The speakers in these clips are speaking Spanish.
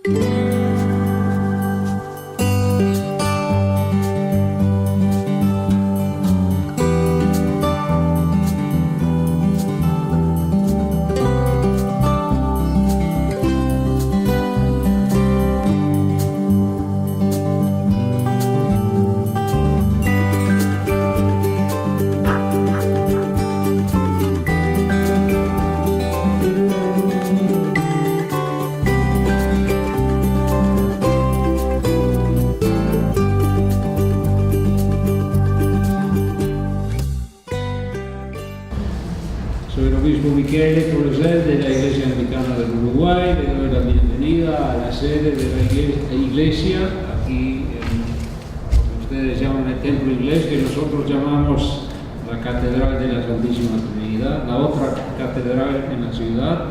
Soy el obispo Michele Torresel de la Iglesia Anglicana del Uruguay. Le doy la bienvenida a la sede de la iglesia, aquí en lo que ustedes llaman el templo inglés, que nosotros llamamos la Catedral de la Santísima Trinidad, la otra catedral en la ciudad.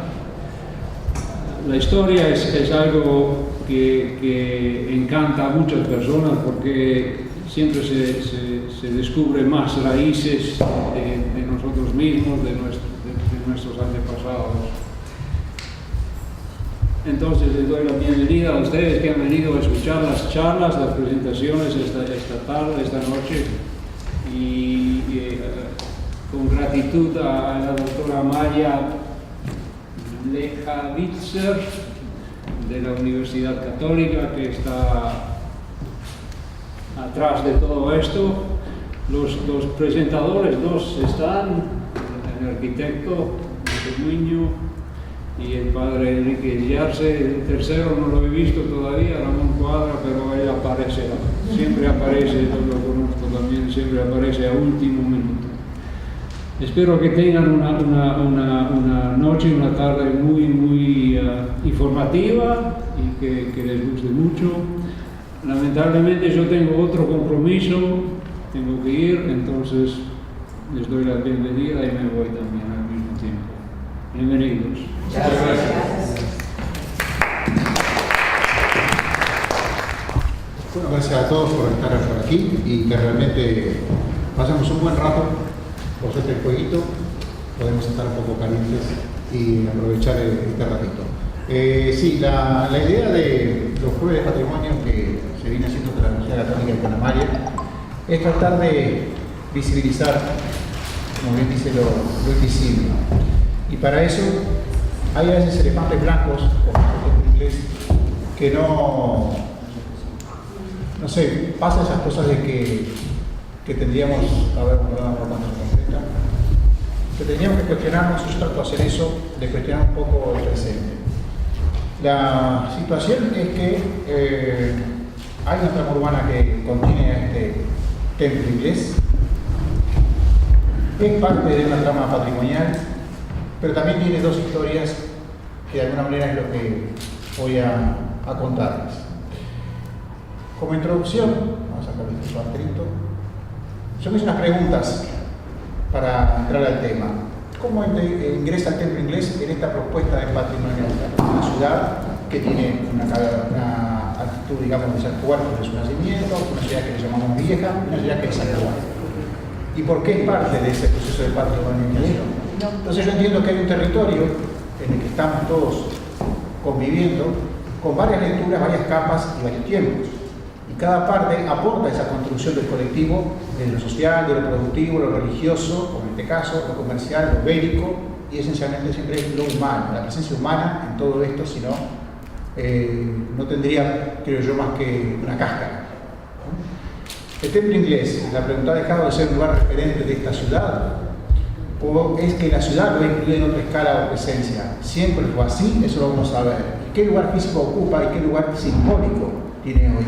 La historia es algo que encanta a muchas personas porque siempre se descubren más raíces de nosotros mismos, de nuestros antepasados. Entonces les doy la bienvenida a ustedes que han venido a escuchar las charlas, las presentaciones esta tarde, esta noche, y con gratitud a la doctora Maya Lejavitzer de la Universidad Católica, que está atrás de todo esto. Los presentadores, dos están, el arquitecto Muñoz y el padre Enrique Yarse. El tercero no lo he visto todavía, Ramón Cuadra, pero él aparecerá. Siempre aparece, yo lo conozco también, siempre aparece a último minuto. Espero que tengan una noche, una tarde muy informativa y que les guste mucho. Lamentablemente yo tengo otro compromiso, tengo que ir, entonces les doy la bienvenida y me voy también al mismo tiempo. Bienvenidos. Gracias. Bueno, gracias a todos por estar por aquí y que realmente pasamos un buen rato. Por suerte el jueguito, podemos estar un poco calientes y aprovechar este ratito. Sí, la idea de los jueves de patrimonio que se viene haciendo por la Universidad Católica de Panamaria es tratar de visibilizar, como bien dice, lo invisible. Y para eso hay a veces elefantes blancos, como en inglés, que no sé, pasa esas cosas de que tendríamos, a ver, que tendríamos que cuestionarnos. Yo trato de hacer eso, de cuestionar un poco el presente. La situación es que hay una trama urbana que contiene a este templo inglés, es parte de una trama patrimonial, pero también tiene dos historias que de alguna manera es lo que voy a contarles. Como introducción, vamos a sacar este cuadrito, yo me hice unas preguntas para entrar al tema. ¿Cómo ingresa el templo inglés en esta propuesta de patrimonio? Una ciudad que tiene una actitud, digamos, de ser puerto de su nacimiento, una ciudad que le llamamos vieja, una ciudad que es actual. ¿Y por qué es parte de ese proceso de patrimonialización? Entonces yo entiendo que hay un territorio en el que estamos todos conviviendo con varias lecturas, varias capas y varios tiempos. Y cada parte aporta esa construcción del colectivo, de lo social, de lo productivo, lo religioso, como en este caso, lo comercial, lo bélico, y esencialmente siempre es lo humano, la presencia humana en todo esto, si no, no tendría, creo yo, más que una cáscara. El templo inglés, la pregunta, ¿ha dejado de ser un lugar referente de esta ciudad? ¿O es que la ciudad lo ha incluido en otra escala o presencia? ¿Siempre fue así? Eso lo vamos a ver. ¿Qué lugar físico ocupa y qué lugar simbólico tiene hoy?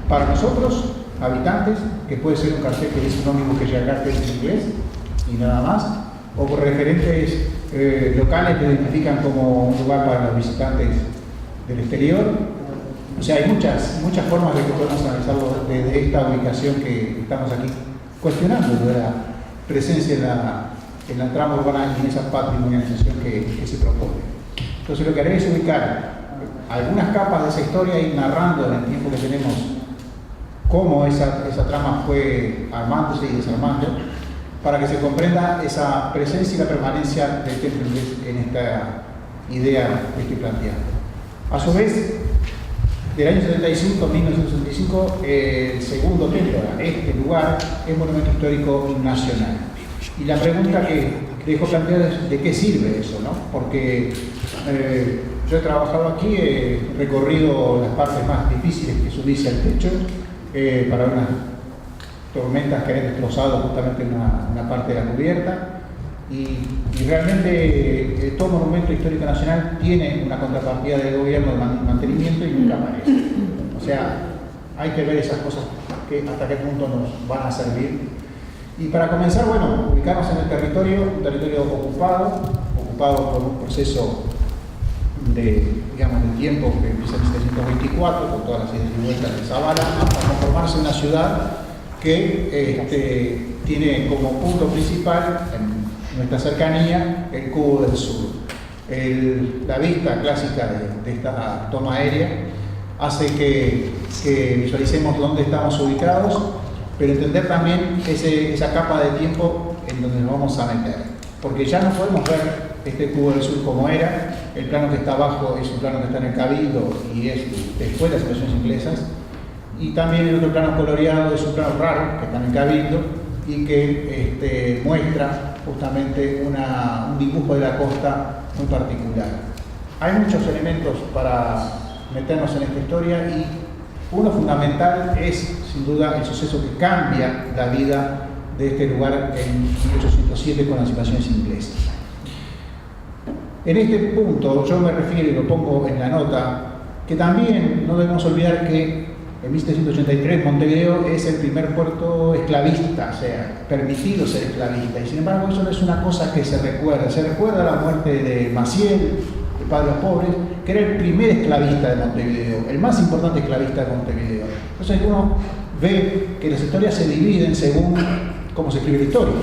Para nosotros, habitantes, que puede ser un cartel que dice lo mismo que llegar en inglés y nada más, o por referentes locales que identifican como un lugar para los visitantes del exterior. O sea, hay muchas formas de que podemos analizarlo desde esta ubicación que estamos aquí cuestionando, de la presencia en la trama urbana y en esa patrimonialización que se propone. Entonces lo que haré es ubicar algunas capas de esa historia y narrando en el tiempo que tenemos cómo esa trama fue armándose y desarmando, para que se comprenda esa presencia y la permanencia del templo inglés en esta idea que estoy planteando. A su vez, del año 75 a 1965, el segundo templo, este lugar, es monumento histórico nacional. Y la pregunta que dejo planteada es ¿de qué sirve eso, no? Porque yo he trabajado aquí, he recorrido las partes más difíciles que subirse al techo para unas tormentas que han destrozado justamente una parte de la cubierta. Y realmente todo monumento histórico nacional tiene una contrapartida del gobierno de mantenimiento y nunca aparece. O sea, hay que ver esas cosas hasta qué punto nos van a servir. Y para comenzar, bueno, ubicarnos en el territorio, un territorio ocupado por un proceso de tiempo que empieza en 1724, con todas las idas y vueltas de Zavala, hasta conformarse una ciudad que tiene como punto principal en nuestra cercanía el Cubo del Sur. La vista clásica de esta toma aérea hace que visualicemos dónde estamos ubicados, pero entender también esa capa de tiempo en donde nos vamos a meter. Porque ya no podemos ver este Cubo del Sur como era, el plano que está abajo es un plano que está en el Cabildo y es después de las invasiones inglesas, y también el otro plano coloreado es un plano raro que está en el Cabildo y que muestra justamente un dibujo de la costa muy particular. Hay muchos elementos para meternos en esta historia y uno fundamental es sin duda el suceso que cambia la vida de este lugar en 1807 con las invasiones inglesas. En este punto yo me refiero y lo pongo en la nota que también no debemos olvidar que en 1783 Montevideo es el primer puerto esclavista, o sea, permitido ser esclavista, y sin embargo eso no es una cosa que se recuerda la muerte de Maciel, el padre de los pobres, que era el primer esclavista de Montevideo, el más importante esclavista de Montevideo. Entonces uno ve que las historias se dividen según cómo se escribe la historia.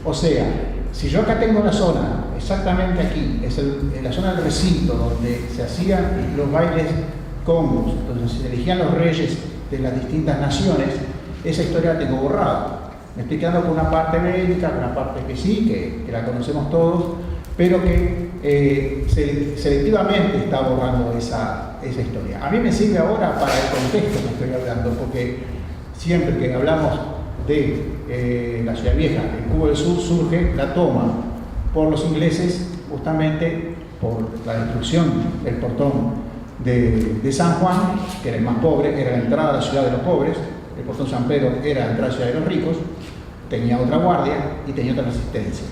O sea, si yo acá tengo la zona, exactamente aquí, es la zona del recinto donde se hacían los bailes congos, donde se elegían los reyes de las distintas naciones, esa historia la tengo borrada. Me estoy quedando con una parte médica, con una parte que sí, que la conocemos todos, pero que selectivamente está borrando esa historia. A mí me sirve ahora para el contexto que estoy hablando, porque siempre que hablamos de la Ciudad Vieja, el Cubo del Sur surge la toma por los ingleses justamente por la destrucción del portón de San Juan, que era el más pobre, era la entrada a la ciudad de los pobres. El portón San Pedro era la entrada a la ciudad de los ricos, tenía otra guardia y tenía otra resistencia.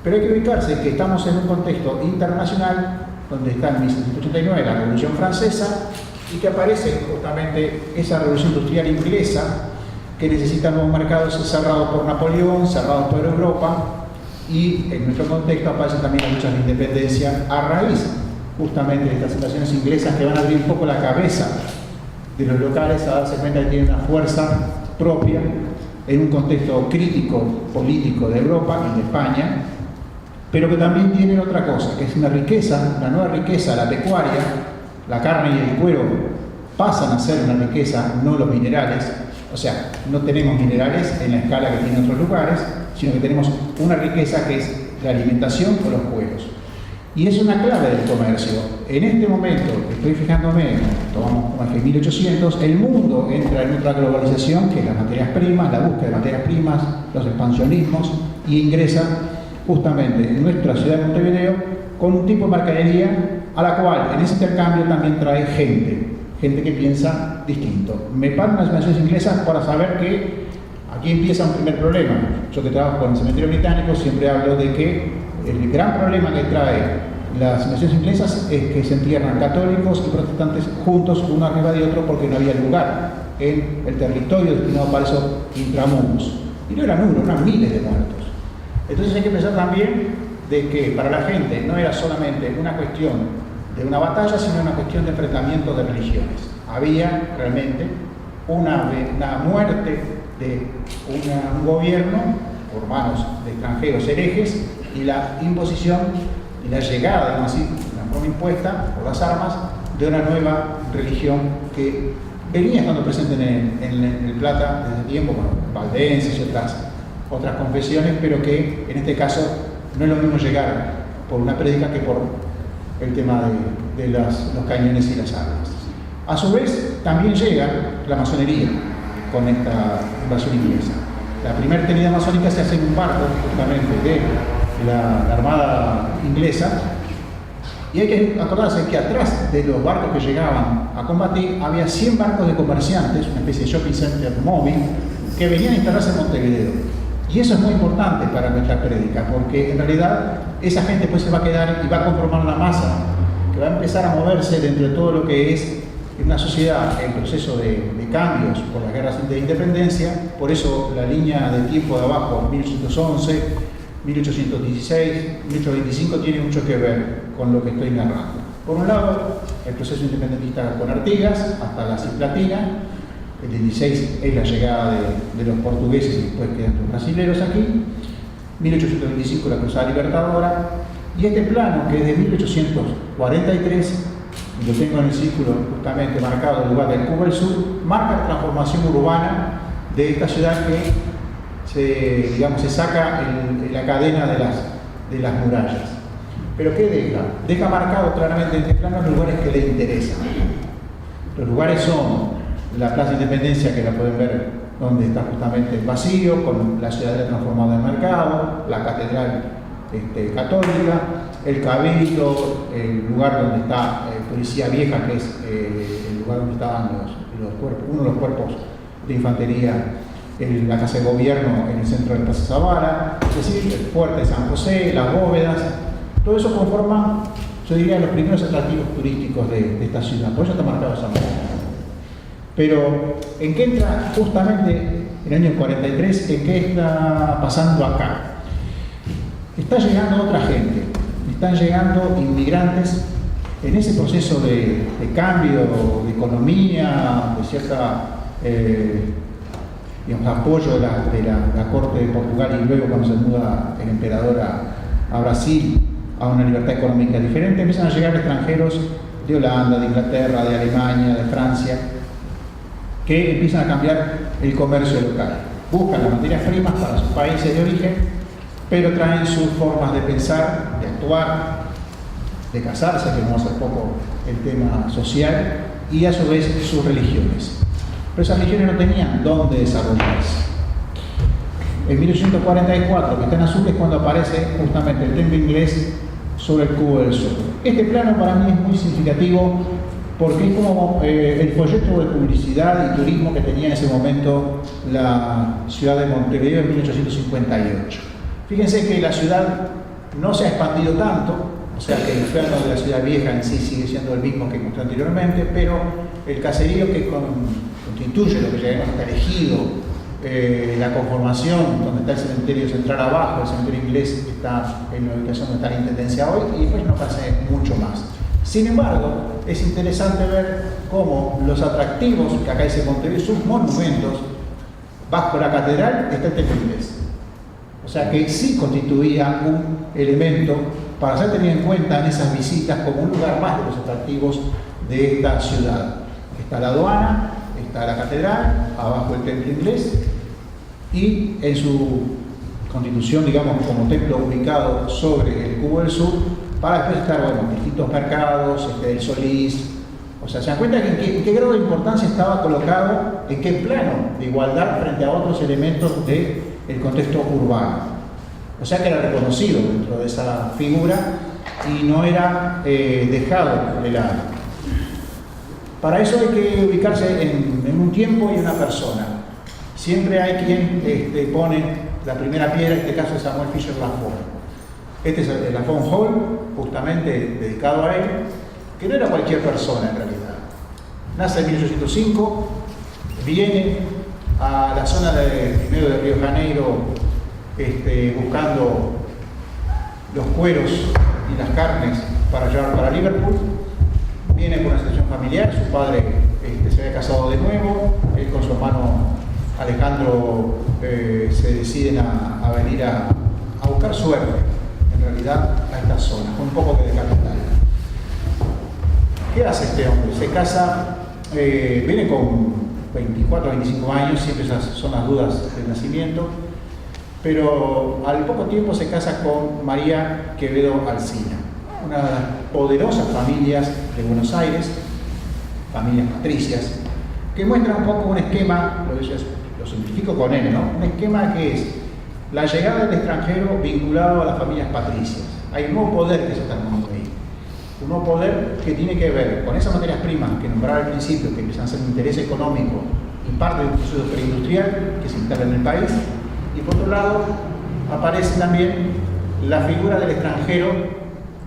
Pero hay que ubicarse que estamos en un contexto internacional donde está en 1789 la Revolución Francesa y que aparece justamente esa revolución industrial inglesa que necesita nuevos mercados cerrados por Napoleón, cerrados por Europa, y en nuestro contexto aparecen también las luchas de independencia a raíz justamente de estas invasiones inglesas que van a abrir un poco la cabeza de los locales a darse cuenta que tienen una fuerza propia en un contexto crítico político de Europa y de España, pero que también tienen otra cosa, que es una riqueza, la nueva riqueza, la pecuaria, la carne y el cuero pasan a ser una riqueza, no los minerales. O sea, no tenemos minerales en la escala que tienen otros lugares, sino que tenemos una riqueza que es la alimentación o los cueros. Y es una clave del comercio. En este momento, estoy fijándome, tomamos como eje 1800, el mundo entra en otra globalización, que es las materias primas, la búsqueda de materias primas, los expansionismos, y ingresa justamente en nuestra ciudad de Montevideo con un tipo de mercadería a la cual en ese intercambio también trae gente que piensa distinto. Me paro en las invasiones inglesas para saber que aquí empieza un primer problema. Yo que trabajo con el cementerio británico siempre hablo de que el gran problema que trae las invasiones inglesas es que se entierran católicos y protestantes juntos, uno arriba de otro, porque no había lugar en el territorio destinado para esos intramundos. Y no eran uno, eran miles de muertos. Entonces hay que pensar también de que para la gente no era solamente una cuestión de una batalla, sino una cuestión de enfrentamiento de religiones. Había realmente una muerte de un gobierno por manos de extranjeros herejes y la imposición y la llegada, digamos así, de una forma impuesta por las armas, de una nueva religión que venía estando presente en el Plata desde tiempo, bueno, valdenses y otras confesiones, pero que en este caso no es lo mismo llegar por una prédica que por el tema de los cañones y las armas. A su vez, también llega la masonería con esta invasión inglesa. La primera tenida masónica se hace en un barco, justamente, de la Armada inglesa, y hay que acordarse que atrás de los barcos que llegaban a combatir había 100 barcos de comerciantes, una especie de shopping center móvil, que venían a instalarse en Montevideo. Y eso es muy importante para nuestra prédica, porque en realidad esa gente pues se va a quedar y va a conformar una masa que va a empezar a moverse dentro de todo lo que es una sociedad en proceso de cambios por las guerras de independencia. Por eso la línea de tiempo de abajo, 1811, 1816, 1825, tiene mucho que ver con lo que estoy narrando. Por un lado, el proceso independentista con Artigas hasta la Cisplatina. El 16 es la llegada de los portugueses y después quedan los brasileños aquí. 1825 la Cruzada Libertadora. Y este plano, que es de 1843, y lo tengo en el círculo justamente marcado el lugar del Cubo del Sur, marca la transformación urbana de esta ciudad que se saca la cadena de las murallas. ¿Pero qué deja? Deja marcado claramente en este plano los lugares que le interesan. Los lugares son la Plaza Independencia, que la pueden ver donde está justamente el vacío, con la ciudadela transformada en mercado, la catedral católica, el Cabildo, el lugar donde está Policía Vieja, que es el lugar donde estaban uno de los cuerpos de infantería, la Casa de Gobierno en el centro de Plaza Zavala, es decir, el Fuerte de San José, las bóvedas. Todo eso conforma, yo diría, los primeros atractivos turísticos de esta ciudad. Por eso está marcado esa manera. Pero, ¿en qué entra justamente el año 43? ¿En qué está pasando acá? Está llegando otra gente, están llegando inmigrantes en ese proceso de cambio de economía, de cierta apoyo de la corte de Portugal, y luego cuando se muda el emperador a Brasil, a una libertad económica diferente. Empiezan a llegar extranjeros de Holanda, de Inglaterra, de Alemania, de Francia, que empiezan a cambiar el comercio local. Buscan las materias primas para sus países de origen, pero traen sus formas de pensar, de actuar, de casarse, que no hace poco el tema social, y a su vez sus religiones. Pero esas religiones no tenían dónde desarrollarse. En 1844, que está en azul, es cuando aparece justamente el templo inglés sobre el Cubo del Sur. Este plano para mí es muy significativo porque es como el folleto de publicidad y turismo que tenía en ese momento la ciudad de Montevideo en 1858. Fíjense que la ciudad no se ha expandido tanto, o sea que el plano de la ciudad vieja en sí sigue siendo el mismo que mostré anteriormente, pero el caserío que constituye lo que llamamos el ejido, la conformación donde está el cementerio central abajo, el cementerio inglés está en la ubicación donde está la intendencia hoy, y después no pasa mucho más. Sin embargo, es interesante ver cómo los atractivos que acá dice Montevideo, sus monumentos, bajo la catedral está el templo inglés. O sea que sí constituía un elemento para ser tenido en cuenta en esas visitas como un lugar más de los atractivos de esta ciudad. Está la aduana, está la catedral, abajo el templo inglés, y en su constitución, digamos, como templo ubicado sobre el Cubo del Sur, para después estar, bueno, distintos mercados, el Solís. O sea, se dan cuenta que en qué grado de importancia estaba colocado, en qué plano de igualdad frente a otros elementos del contexto urbano. O sea que era reconocido dentro de esa figura y no era dejado de lado. Para eso hay que ubicarse en un tiempo y una persona. Siempre hay quien pone la primera piedra, en este caso es Samuel Fisher Lafon. Este es el Lafon Hall, justamente dedicado a él, que no era cualquier persona en realidad. Nace en 1805, viene a la zona primero de Río de Janeiro, buscando los cueros y las carnes para llevar para Liverpool. Viene por una situación familiar, su padre se había casado de nuevo, él con su hermano Alejandro se deciden a venir a buscar suerte, en realidad, a esta zona, con un poco de capital. ¿Qué hace este hombre? Se casa, viene con 24 o 25 años, siempre esas son las dudas del nacimiento, pero al poco tiempo se casa con María Quevedo Alsina. una de las poderosas familias de Buenos Aires, familias patricias, que muestra un poco un esquema, lo simplifico con él, ¿no? Un esquema que es la llegada del extranjero vinculado a las familias patricias. Hay un nuevo poder que se está armando ahí. Un nuevo poder que tiene que ver con esas materias primas que nombraba al principio, que empiezan a ser un interés económico y parte de un proceso preindustrial que se instala en el país. Y por otro lado, aparece también la figura del extranjero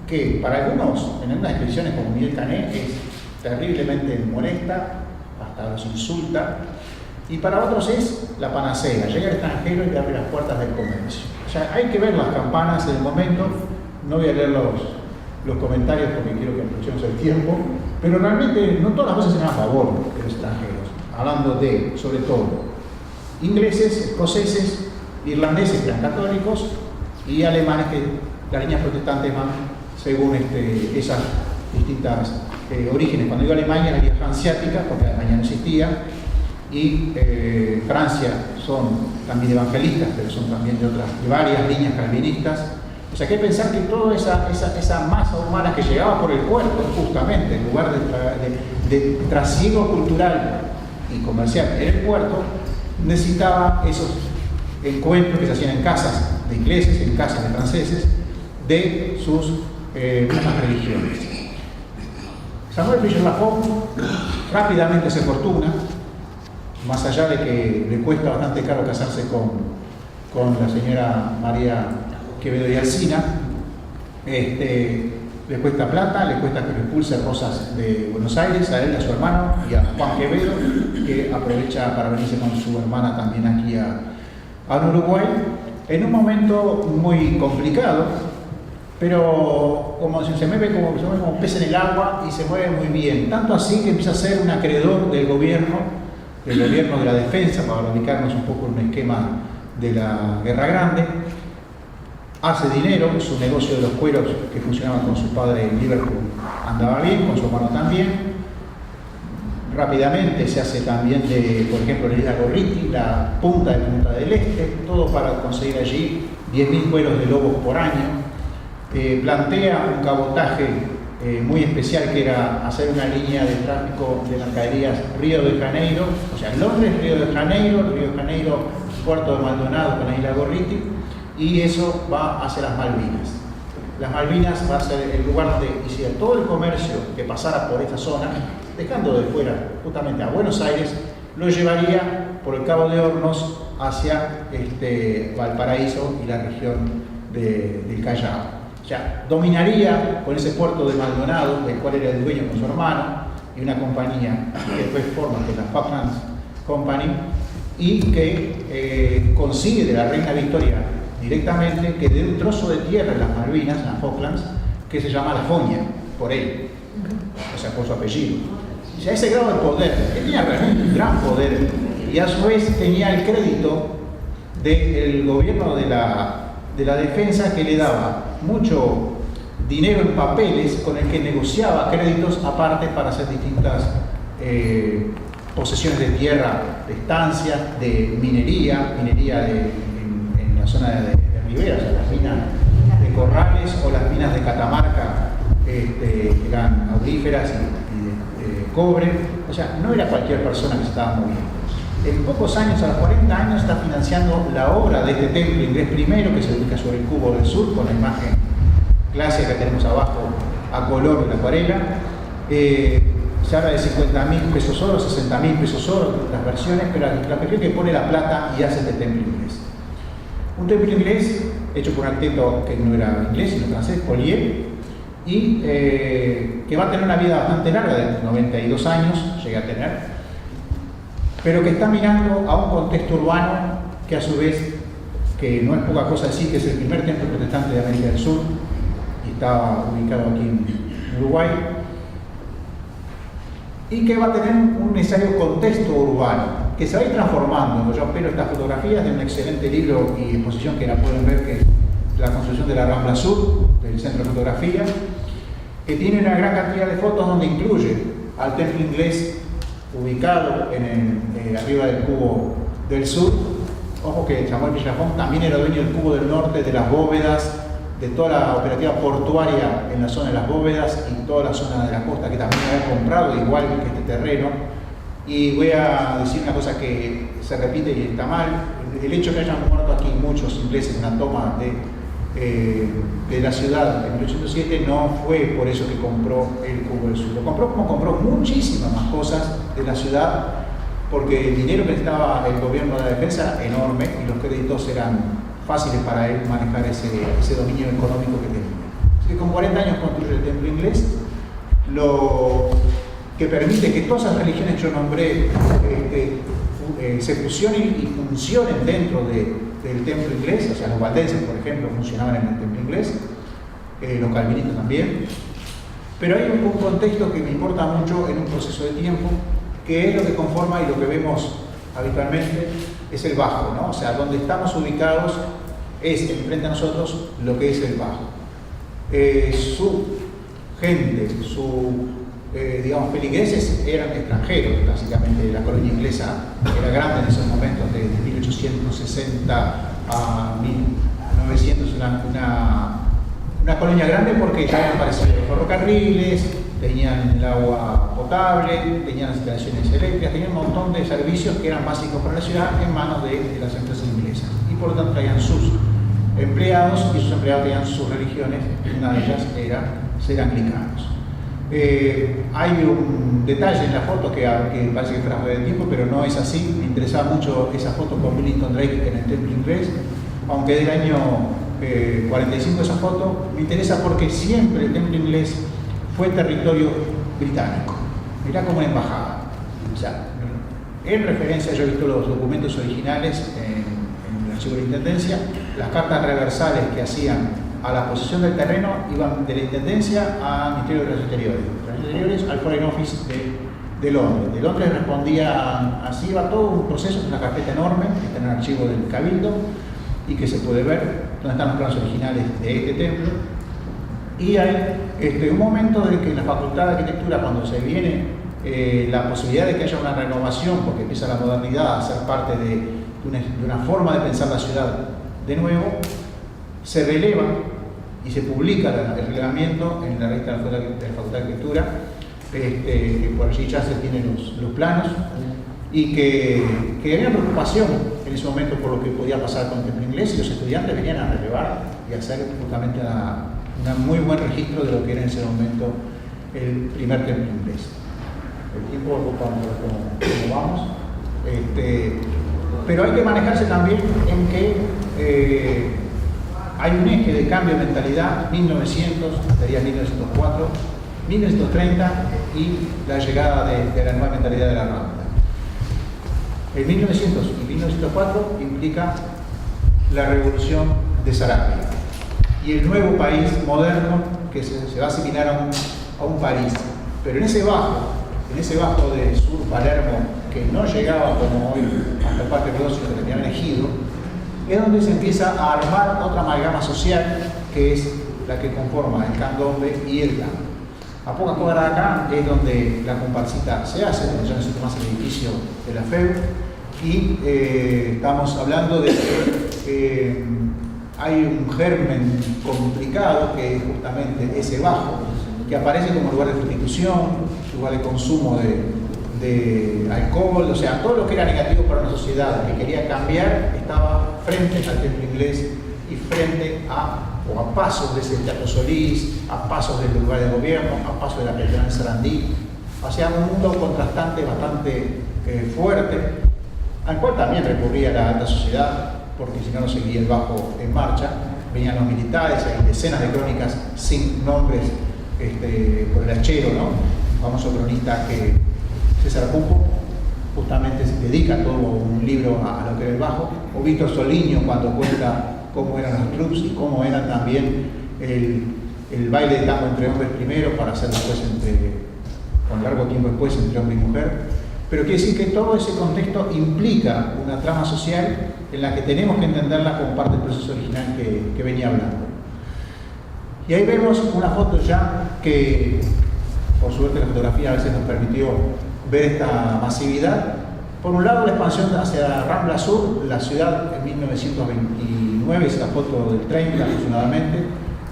que para algunos, en algunas expresiones como Miguel Cané, es terriblemente molesta, hasta los insulta, y para otros es la panacea, llega el extranjero y le abre las puertas del comercio. O sea, hay que ver las campanas en el momento, no voy a leer los comentarios porque quiero que aprovechemos el tiempo, pero realmente no todas las voces están a favor de los extranjeros, hablando de, sobre todo, ingleses, escoceses, irlandeses que eran católicos y alemanes que las líneas protestantes van según esas distintas orígenes. Cuando digo Alemania, la línea hanseática, porque Alemania no existía, y Francia son también evangelistas, pero son también de varias líneas calvinistas. O sea, hay que pensar que toda esa masa humana que llegaba por el puerto, justamente, en lugar de trasiego cultural y comercial en el puerto, necesitaba esos encuentros que se hacían en casas de ingleses, en casas de franceses, de sus mismas religiones. Samuel Fischer-Lafon rápidamente se fortuna, más allá de que le cuesta bastante caro casarse con la señora María Quevedo y Alsina, le cuesta plata, le cuesta que expulse Rosas de Buenos Aires, a él, a su hermano y a Juan Quevedo, que aprovecha para venirse con su hermana también aquí a Uruguay, en un momento muy complicado, pero como se mueve como pez en el agua y se mueve muy bien, tanto así que empieza a ser un acreedor del gobierno de la defensa, para ubicarnos un poco en un esquema de la Guerra Grande. Hace dinero, su negocio de los cueros que funcionaba con su padre en Liverpool andaba bien, con su hermano también. Rápidamente se hace también por ejemplo, la isla Gorriti, la punta de Punta del Este, todo para conseguir allí 10.000 cueros de lobos por año. Plantea un cabotaje muy especial, que era hacer una línea de tráfico de mercaderías Río de Janeiro, o sea, Londres, Río de Janeiro, Puerto de Maldonado con la isla Gorriti, y eso va hacia las Malvinas. Las Malvinas va a ser el lugar donde hiciera todo el comercio que pasara por esta zona, dejando de fuera justamente a Buenos Aires, lo llevaría por el Cabo de Hornos hacia Valparaíso y la región del Callao. O sea, dominaría con ese puerto de Maldonado, del cual era el dueño con su hermano, y una compañía que después forma, que es la Falklands Company, y que consigue de la reina Victoria directamente que dé un trozo de tierra en las Malvinas, en las Falklands, que se llama Lafonia, por él, o sea, por su apellido. O sea, ese grado de poder, que tenía realmente un gran poder, y a su vez tenía el crédito del gobierno de la defensa, que le daba mucho dinero en papeles con el que negociaba créditos aparte para hacer distintas posesiones de tierra, de estancias, de minería en la zona de Rivera, o sea, las minas de Corrales o las minas de Catamarca, que eran auríferas y de cobre. O sea, no era cualquier persona que se estaba moviendo. En pocos años, a los 40 años, está financiando la obra de este templo inglés primero, que se ubica sobre el Cubo del Sur, con la imagen clásica que tenemos abajo a color en la acuarela. Se habla de 50.000 pesos oro, 60.000 pesos oro, las versiones, pero la cuestión que pone la plata y hace este templo inglés. Un templo inglés hecho por un arquitecto que no era inglés, sino francés, Collier, y que va a tener una vida bastante larga, de 92 años, llega a tener, pero que está mirando a un contexto urbano que a su vez, que no es poca cosa decir que es el primer templo protestante de América del Sur, y está ubicado aquí en Uruguay, y que va a tener un necesario contexto urbano, que se va a ir transformando. Yo espero estas fotografías de un excelente libro y exposición que la pueden ver, que es La construcción de la Rambla Sur, del Centro de Fotografía, que tiene una gran cantidad de fotos donde incluye al templo inglés ubicado arriba del Cubo del Sur. Ojo que Samuel Fischer-Lafon también era dueño del Cubo del Norte, de las bóvedas, de toda la operativa portuaria en la zona de las bóvedas y toda la zona de la costa, que también había comprado igual que este terreno. Y voy a decir una cosa que se repite y está mal: el hecho de que hayan muerto aquí muchos ingleses en la toma de la ciudad en 1807 no fue por eso que compró el Cubo del Sur. Lo compró como compró muchísimas más cosas de la ciudad, porque el dinero que necesitaba el gobierno de la defensa era enorme y los créditos eran fáciles para él manejar ese dominio económico que tenía. Así que con 40 años construye el templo inglés, lo que permite que todas esas religiones que yo nombré se fusionen y funcionen dentro del templo inglés. O sea, los valdenses, por ejemplo, funcionaban en el templo inglés, los calvinistas también. Pero hay un contexto que me importa mucho en un proceso de tiempo, que es lo que conforma y lo que vemos habitualmente es el bajo, ¿no? O sea, donde estamos ubicados es enfrente a nosotros lo que es el bajo. Su gente, digamos, feligreses eran extranjeros, básicamente. La colonia inglesa era grande en esos momentos, de 1860 a 1900, una colonia grande, porque ya habían aparecido los ferrocarriles, tenían el agua potable, tenían las instalaciones eléctricas, tenían un montón de servicios que eran básicos para la ciudad en manos de las empresas inglesas. Y por lo tanto traían sus empleados, y sus empleados tenían sus religiones, y una de ellas era ser anglicanos. Hay un detalle en la foto que parece que fuera fuera de tiempo, pero no es así. Me interesaba mucho esa foto con Willington Drake en el templo inglés, aunque del año 45 esa foto. Me interesa porque siempre el templo inglés fue territorio británico, era como una embajada. O sea, en referencia, yo he visto los documentos originales en el archivo de la Intendencia, las cartas reversales que hacían a la posesión del terreno iban de la Intendencia al Ministerio de los Exteriores, al Foreign Office de Londres. De Londres respondía así, iba todo un proceso, una carpeta enorme que está en el archivo del Cabildo y que se puede ver donde están los planos originales de este templo. Y hay un momento de que en la Facultad de Arquitectura, cuando se viene la posibilidad de que haya una renovación, porque empieza la modernidad a ser parte de una forma de pensar la ciudad de nuevo, se releva y se publica el relevamiento en la revista de la Facultad de Arquitectura, que por allí ya se tienen los planos, y que había preocupación en ese momento por lo que podía pasar con el templo inglés, y los estudiantes venían a relevar y a hacer justamente un muy buen registro de lo que era en ese momento el primer templo inglés. El tiempo cómo vamos. Pero hay que manejarse también en que hay un eje de cambio de mentalidad, 1900, sería 1904, 1930 y la llegada de la nueva mentalidad de la Rambla. En 1900 y 1904 implica la revolución de Sarabia y el nuevo país moderno que se va a asimilar a un París. Pero en ese bajo de Sur Palermo, que no llegaba como hoy hasta el Parque Rodósilo que tenían elegido, es donde se empieza a armar otra amalgama social, que es la que conforma el candombe y el canto. A pocas cuadras de acá es donde la comparsita se hace, donde ya no existe más el edificio de la FEU, y estamos hablando de que hay un germen complicado que es justamente ese bajo, que aparece como lugar de prostitución, lugar de consumo de alcohol, o sea, todo lo que era negativo para una sociedad que quería cambiar estaba frente al templo inglés y frente a pasos de ese Teatro Solís, a pasos del lugar de gobierno, a pasos de la Catedral de Sarandí. O sea, un mundo contrastante bastante fuerte, al cual también recurría la alta sociedad, porque si no, no seguía el bajo en marcha. Venían los militares, hay decenas de crónicas sin nombres por el hachero, ¿no? El famoso cronista que César Pupo justamente se dedica todo un libro a lo que era el bajo, o Víctor Soliño cuando cuenta cómo eran los troops y cómo eran también el baile de tango entre hombres primero para hacer después con largo tiempo después entre hombre y mujer. Pero quiere decir que todo ese contexto implica una trama social en la que tenemos que entenderla como parte del proceso original que venía hablando. Y ahí vemos una foto ya que, por suerte, la fotografía a veces nos permitió ver esta masividad. Por un lado, la expansión hacia Rambla Sur, la ciudad en 1929, es la foto del 30 aproximadamente,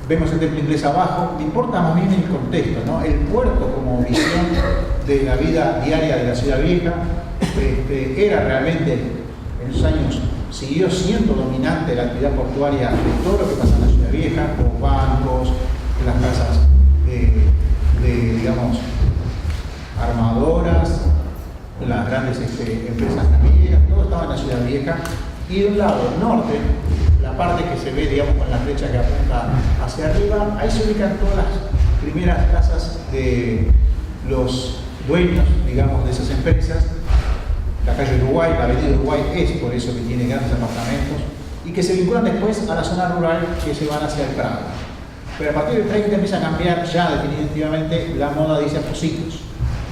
Vemos el templo inglés abajo, me importa más bien el contexto, ¿no? El puerto como visión de la vida diaria de la ciudad vieja, era realmente, en esos años, siguió siendo dominante la actividad portuaria de todo lo que pasa en la ciudad vieja, los bancos, las casas digamos, armadoras, las grandes empresas navieras, todo estaba en la ciudad vieja. Y de un lado, norte, la parte que se ve, digamos, con la flecha que apunta hacia arriba, ahí se ubican todas las primeras casas de los dueños, digamos, de esas empresas. La calle Uruguay, la avenida Uruguay es por eso que tiene grandes apartamentos y que se vinculan después a la zona rural que se van hacia el Prado. Pero a partir del 30 empieza a cambiar ya definitivamente la moda, dice Positos.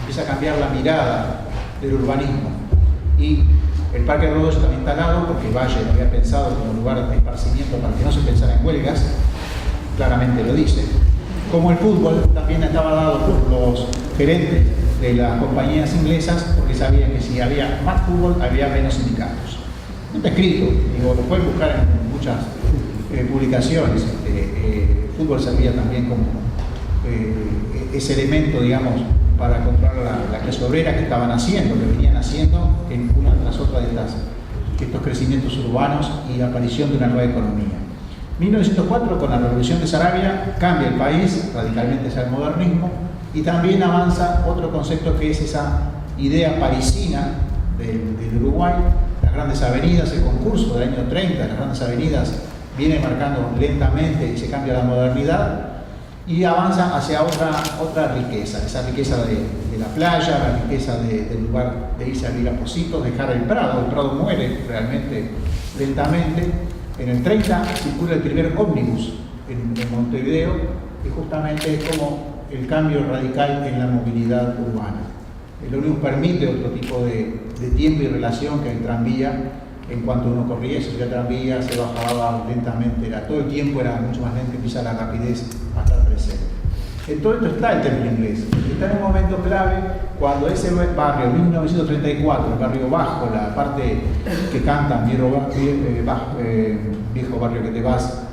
Empieza a cambiar la mirada del urbanismo. Y el Parque Rodó está instalado porque Valle lo había pensado como lugar de esparcimiento para que no se pensara en huelgas, claramente lo dice. Como el fútbol también estaba dado por los gerentes de las compañías inglesas, porque sabían que si había más fútbol había menos sindicatos. No está escrito, digo, lo pueden buscar en muchas publicaciones. El fútbol servía también como ese elemento, digamos, para controlar la clase obrera que estaban haciendo, que venían haciendo en una tras otra de estos crecimientos urbanos y la aparición de una nueva economía. 1904, con la Revolución de Saravia, cambia el país radicalmente hacia el modernismo y también avanza otro concepto que es esa idea parisina del Uruguay, las grandes avenidas, el concurso del año 30, las grandes avenidas viene marcando lentamente y se cambia la modernidad y avanza hacia otra riqueza, esa riqueza de la playa, la riqueza del lugar de irse a vivir a Positos, dejar el Prado muere realmente lentamente. En el 30 circula el primer ómnibus en Montevideo y justamente es como el cambio radical en la movilidad urbana. El ómnibus permite otro tipo de tiempo y relación que el tranvía. En cuanto uno corría, se subía tranvía, se bajaba lentamente, todo el tiempo era mucho más lento, empieza la rapidez a estar presente. En todo esto está el templo inglés. Está en un momento clave cuando ese barrio, 1934, el barrio bajo, la parte que cantan, viejo barrio que te vas,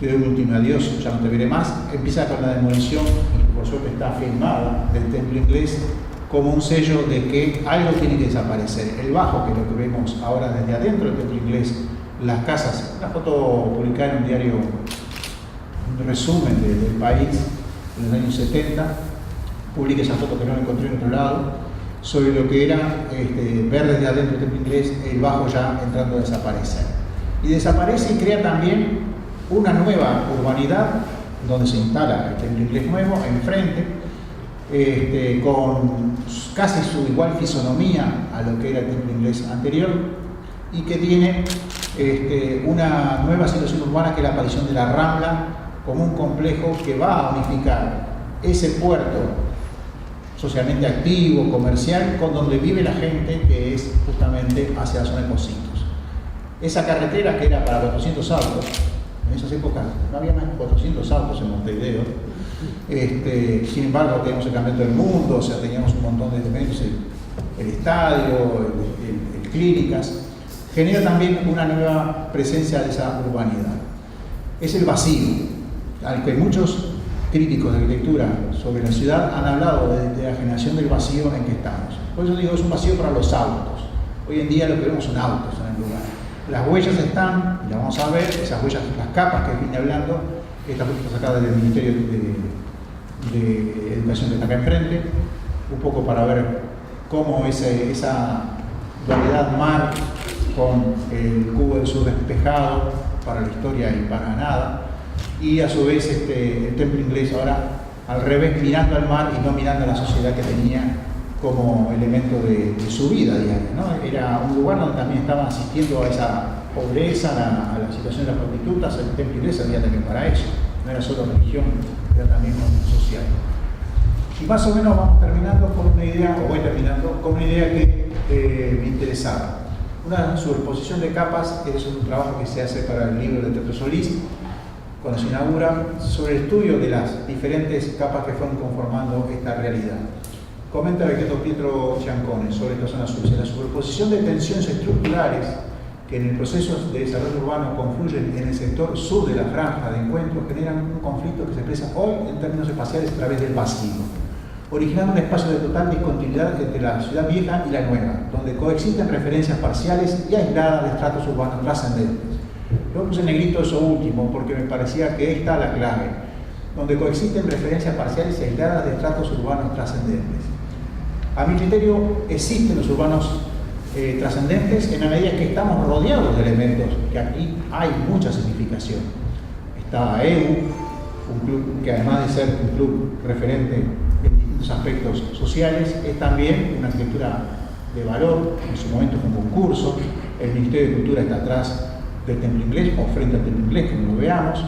te doy un último adiós, ya no te veré más, empieza con la demolición, y por suerte está filmada, del templo inglés, como un sello de que algo tiene que desaparecer. El bajo, que es lo que vemos ahora desde adentro del templo inglés, las casas, una foto publicada en un diario, un resumen del país, en los años 70, publiqué esa foto que no la encontré en otro lado, sobre lo que era ver desde adentro del templo inglés, el bajo ya entrando a desaparecer. Y desaparece y crea también una nueva urbanidad, donde se instala el templo inglés nuevo, enfrente, con casi su igual fisonomía a lo que era el templo inglés anterior y que tiene una nueva situación urbana que es la aparición de la Rambla como un complejo que va a unificar ese puerto socialmente activo, comercial, con donde vive la gente, que es justamente hacia la zona de Positos. Esa carretera que era para 400 autos, en esas épocas no había más de 400 autos en Montevideo. Sin embargo, teníamos el Campeonato del Mundo, o sea, teníamos un montón de elementos, el estadio, el clínicas. Genera también una nueva presencia de esa urbanidad. Es el vacío, al que muchos críticos de arquitectura sobre la ciudad han hablado de la generación del vacío en que estamos. Por eso digo, es un vacío para los autos. Hoy en día lo que vemos son autos en el lugar. Las huellas están, y las vamos a ver, esas huellas, las capas que vine hablando. Esta foto está sacada del Ministerio de Educación que está acá enfrente, un poco para ver cómo esa dualidad mar con el cubo del sur despejado para la historia y para nada, y a su vez el templo inglés ahora al revés, mirando al mar y no mirando a la sociedad que tenía como elemento de su vida diaria, ¿no? Era un lugar donde también estaban asistiendo a esa pobreza, a la situación de las prostitutas. El templo inglés servía también para eso, no era solo religión, era también social. Y más o menos vamos terminando con una idea, o voy terminando con una idea que me interesaba. Una superposición de capas, que es un trabajo que se hace para el libro de Teatro Solís, cuando se inaugura, sobre el estudio de las diferentes capas que fueron conformando esta realidad. Comenta el arquitecto Pietro Ciancone sobre esta zona sur. La superposición de tensiones estructurales que en el proceso de desarrollo urbano confluyen en el sector sur de la franja de encuentro, generan un conflicto que se expresa hoy en términos espaciales a través del vacío, originando un espacio de total discontinuidad entre la ciudad vieja y la nueva, donde coexisten referencias parciales y aisladas de estratos urbanos trascendentes. Yo puse en negrito eso último porque me parecía que ahí está la clave, donde coexisten referencias parciales y aisladas de estratos urbanos trascendentes. A mi criterio, existen los urbanos trascendentes en la medida que estamos rodeados de elementos que aquí hay mucha significación. Está AEU, un club que además de ser un club referente en distintos aspectos sociales, es también una arquitectura de valor. En su momento fue un concurso, el Ministerio de Cultura está atrás del Templo Inglés o frente al Templo Inglés, como lo veamos,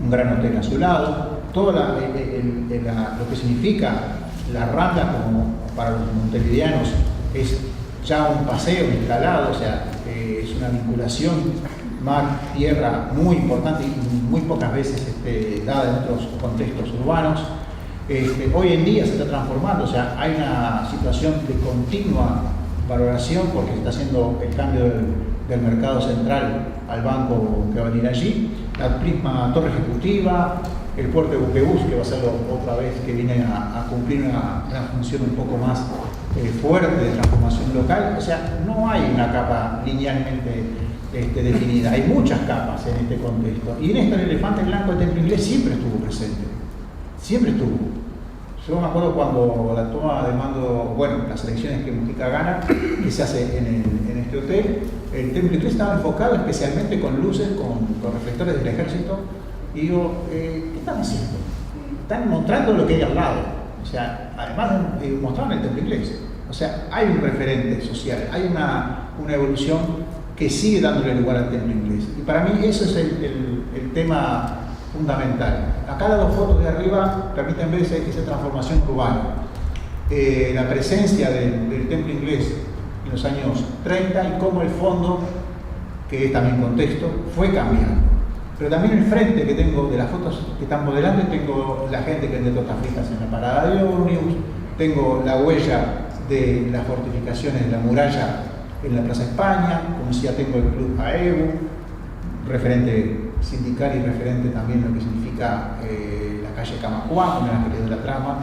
un gran hotel a su lado, todo lo que significa la Rambla como para los montevideanos es ya un paseo instalado, o sea, es una vinculación mar-tierra muy importante y muy pocas veces dada en otros contextos urbanos. Hoy en día se está transformando, o sea, hay una situación de continua valoración porque se está haciendo el cambio del mercado central al banco que va a venir allí, la misma torre ejecutiva, el puerto de Buquebus, que va a ser otra vez que viene a cumplir una función un poco más fuerte de transformación local. O sea, no hay una capa linealmente definida, hay muchas capas en este contexto. Y en esto el elefante blanco del Templo Inglés siempre estuvo presente, siempre estuvo. Yo me acuerdo cuando la toma de mando, bueno, las elecciones que Mujica gana, que se hace en este hotel, el Templo Inglés estaba enfocado especialmente con luces, con reflectores del ejército. Y digo, ¿qué están haciendo? Están mostrando lo que hay al lado. O sea, además mostraron el Templo Inglés. O sea, hay un referente social, hay una evolución que sigue dándole lugar al Templo Inglés. Y para mí eso es el tema fundamental. Acá las dos fotos de arriba permiten ver esa transformación urbana. La presencia del Templo Inglés en los años 30 y cómo el fondo, que es también contexto, fue cambiando. Pero también el frente que tengo de las fotos que están por delante, tengo la gente que vende tortas fritas en la parada de ómnibus, tengo la huella de las fortificaciones de la muralla en la Plaza España, como decía, tengo el Club AEU, referente sindical y referente también lo que significa la calle Camacuá, una de las que de la trama,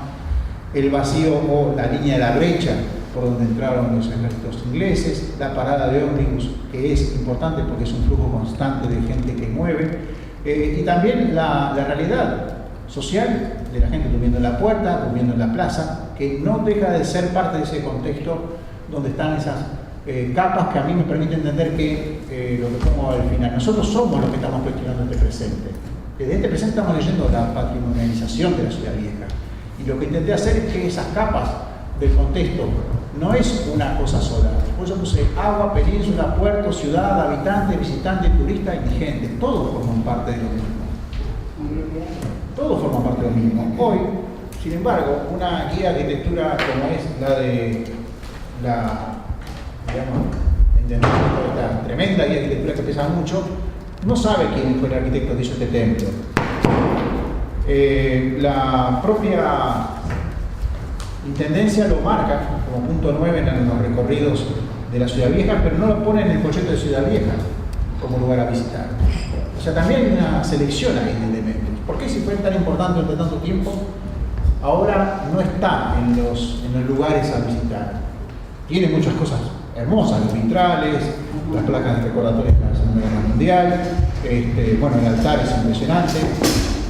el vacío o la línea de la brecha por donde entraron los ejércitos ingleses, la parada de ómnibus, que es importante porque es un flujo constante de gente que mueve, y también la realidad social de la gente durmiendo en la puerta, durmiendo en la plaza, que no deja de ser parte de ese contexto donde están esas capas que a mí me permiten entender que lo que pongo al final, nosotros somos los que estamos cuestionando este presente. Desde este presente estamos leyendo la patrimonialización de la ciudad vieja, y lo que intenté hacer es que esas capas del contexto no es una cosa sola. Por eso puse agua, península, puerto, ciudad, habitante, visitante, turista, indigente. Todos forman parte de lo mismo. Todos forman parte de lo mismo. Hoy, sin embargo, una guía de arquitectura como es la de esta tremenda guía de arquitectura que pesa mucho, no sabe quién fue el arquitecto que hizo este templo. La propia Intendencia lo marca como punto 9 en los recorridos de la Ciudad Vieja, pero no lo pone en el folleto de Ciudad Vieja como lugar a visitar. O sea, también hay una selección ahí de elementos. ¿Por qué si fue tan importante durante tanto tiempo, ahora no está en los lugares a visitar? Tiene muchas cosas hermosas, los vitrales, las placas recordatorias de la Segunda Guerra Mundial, bueno, el altar es impresionante.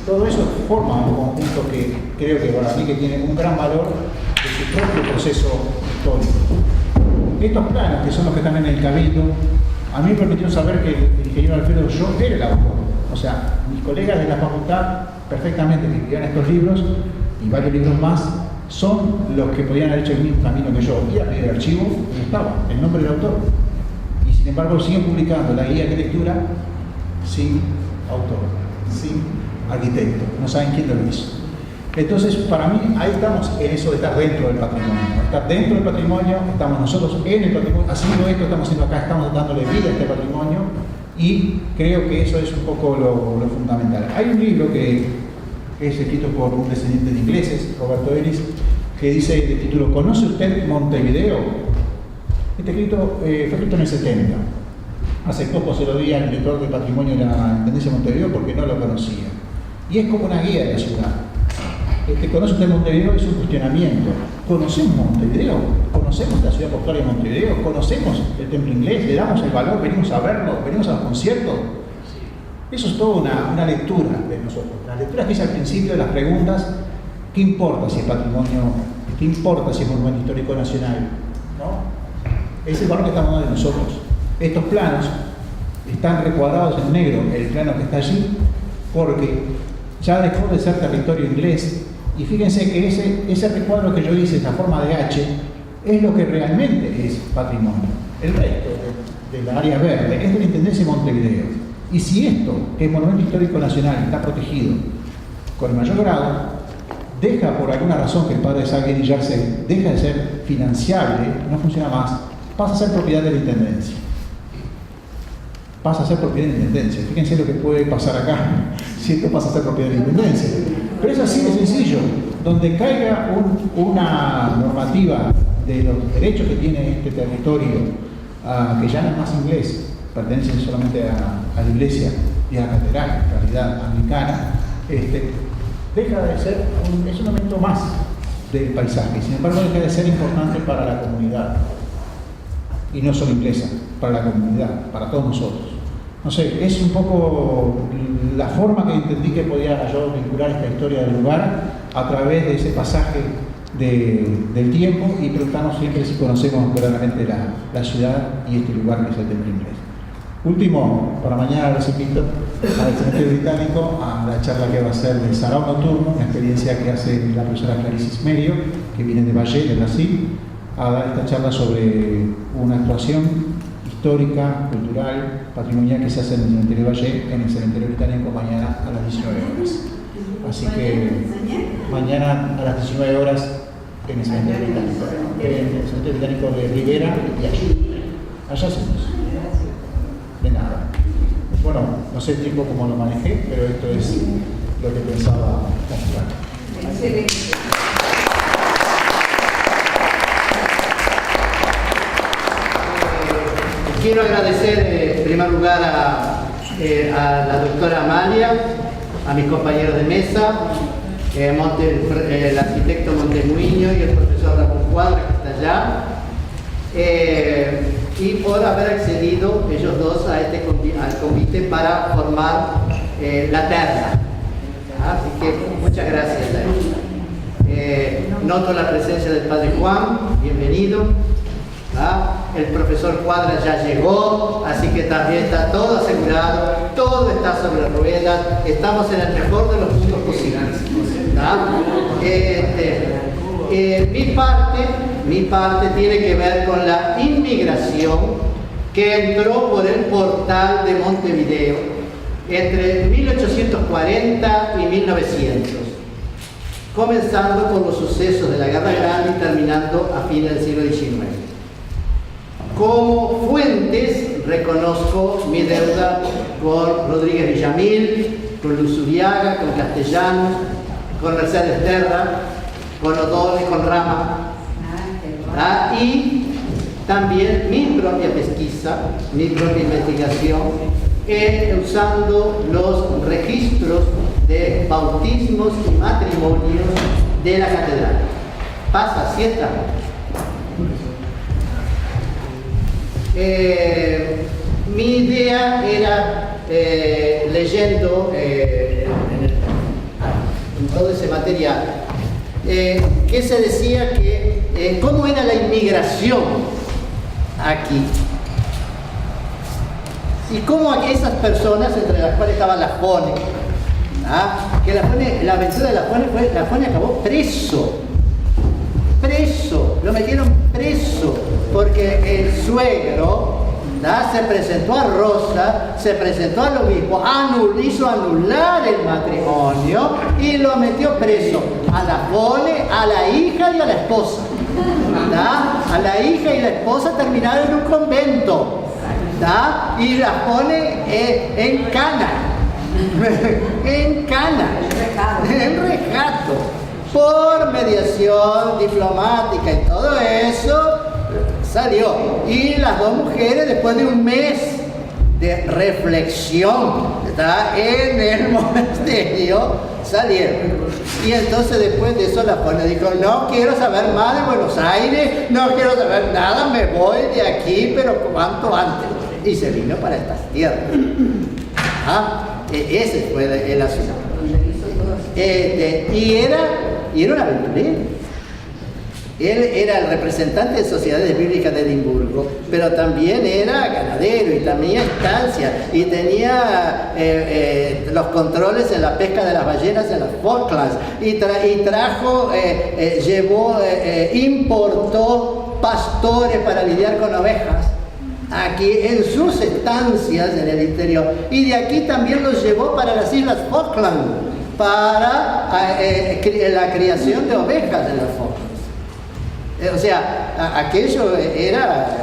Todo eso forma un conjunto que creo que para mí que tiene un gran valor de su propio proceso histórico. Estos planos, que son los que están en el Cabildo, a mí me permitieron saber que el ingeniero Alfredo yo era el autor. O sea, mis colegas de la facultad perfectamente que escribían estos libros y varios libros más son los que podían haber hecho el mismo camino que yo. Iba a pedir el archivo y estaba el nombre del autor. Y sin embargo siguen publicando la guía de arquitectura sin autor, sin arquitecto, no saben quién lo hizo. Entonces, para mí, ahí estamos en eso de estar dentro del patrimonio. Estar dentro del patrimonio, estamos nosotros en el patrimonio, haciendo esto, estamos haciendo acá, estamos dándole vida a este patrimonio, y creo que eso es un poco lo fundamental. Hay un libro que es escrito por un descendiente de ingleses, Roberto Ellis, que dice de título ¿Conoce usted Montevideo? Este escrito fue escrito en el 70. Hace poco se lo di al director de Patrimonio de la Intendencia de Montevideo porque no lo conocía. Y es como una guía de la ciudad. El que conoce usted Montevideo es un cuestionamiento. ¿Conocemos Montevideo? ¿Conocemos la ciudad portuaria de Montevideo? ¿Conocemos el templo inglés? ¿Le damos el valor? ¿Venimos a verlo? ¿Venimos a los conciertos? Eso es toda una lectura de nosotros. La lectura que hice al principio de las preguntas, ¿qué importa si es patrimonio? ¿Qué importa si es monumento histórico nacional? ¿No? Es el valor que estamos dando de nosotros. Estos planos están recuadrados en negro, el plano que está allí, porque ya dejó de ser territorio inglés. Y fíjense que ese recuadro que yo hice, esa forma de H, es lo que realmente es patrimonio. El resto de la área verde es de la Intendencia de Montevideo. Y si esto, que es monumento histórico nacional, está protegido con el mayor grado, deja por alguna razón que el padre Salguero y Yarse deja de ser financiable, no funciona más, pasa a ser propiedad de la Intendencia. Pasa a ser propiedad de la Intendencia. Fíjense lo que puede pasar acá, si esto pasa a ser propiedad de la Intendencia. Pero es así de sencillo. Donde caiga una normativa de los derechos que tiene este territorio, que ya no es más inglés, pertenece solamente a la iglesia y a la catedral, en realidad anglicana, deja de ser es un elemento más del paisaje. Sin embargo, deja de ser importante para la comunidad. Y no solo inglesa, para la comunidad, para todos nosotros. No sé, es un poco la forma que entendí que podía yo vincular esta historia del lugar a través de ese pasaje del tiempo y preguntarnos siempre si conocemos verdaderamente la ciudad y este lugar que es el templo inglés. Último, para mañana los invito al Cementerio Británico a la charla que va a ser de Sarao Nocturno, una experiencia que hace la profesora Clarice Ismerio, que viene de Valle, de Brasil, a dar esta charla sobre una actuación histórica, cultural, patrimonial que se hace en el Cementerio de Valle, en el Cementerio Británico, mañana a las 19 horas. Así que mañana a las 19 horas en el Cementerio Británico, de Rivera y allí. Allá hacemos. De nada. Bueno, no sé el tiempo cómo lo manejé, pero esto es lo que pensaba mostrar. Excelente. Quiero agradecer en primer lugar a la doctora Amalia, a mis compañeros de mesa, el arquitecto Montemuiño y el profesor Ramón Cuadra, que está allá, y por haber accedido ellos dos a al convite para formar la terna. Así que muchas gracias a ellos. Noto la presencia del padre Juan, bienvenido. El profesor Cuadra ya llegó, así que también está todo asegurado, todo está sobre ruedas, estamos en el mejor de los mundos posibles. Mi parte tiene que ver con la inmigración que entró por el portal de Montevideo entre 1840 y 1900, comenzando con los sucesos de la Guerra Grande y terminando a fines del siglo XIX. Como fuentes, reconozco mi deuda con Rodríguez Villamil, con Luzuriaga, con Castellanos, con Mercedes Terra, con O'Donnell, con Rama, y también mi propia pesquisa, mi propia investigación, usando los registros de bautismos y matrimonios de la catedral. ¿Pasa siesta? Mi idea era, leyendo en todo ese material, que se decía que cómo era la inmigración aquí y cómo esas personas, entre las cuales estaba Lafone, que la aventura de Lafone acabó preso, lo metieron preso porque el suegro se presentó a Rosa, se presentó al obispo, hizo anular el matrimonio y lo metió preso a Lafone, a la hija y a la esposa. A la hija y la esposa terminaron en un convento, y Lafone en Cana, en Rejato, por mediación diplomática y todo eso salió. Y las dos mujeres, después de un mes de reflexión, ¿verdad?, en el monasterio salieron. Y entonces después de eso la Pona dijo, no quiero saber más de Buenos Aires, no quiero saber nada, me voy de aquí, pero cuanto antes. Y se vino para estas tierras. Ese fue el asunto. Y era un aventurero. Él era el representante de Sociedades Bíblicas de Edimburgo, pero también era ganadero y tenía estancias y tenía los controles en la pesca de las ballenas en las Falklands y trajo, importó pastores para lidiar con ovejas aquí en sus estancias en el interior, y de aquí también los llevó para las Islas Falkland para la criación de ovejas en las Falklands. O sea, aquello era...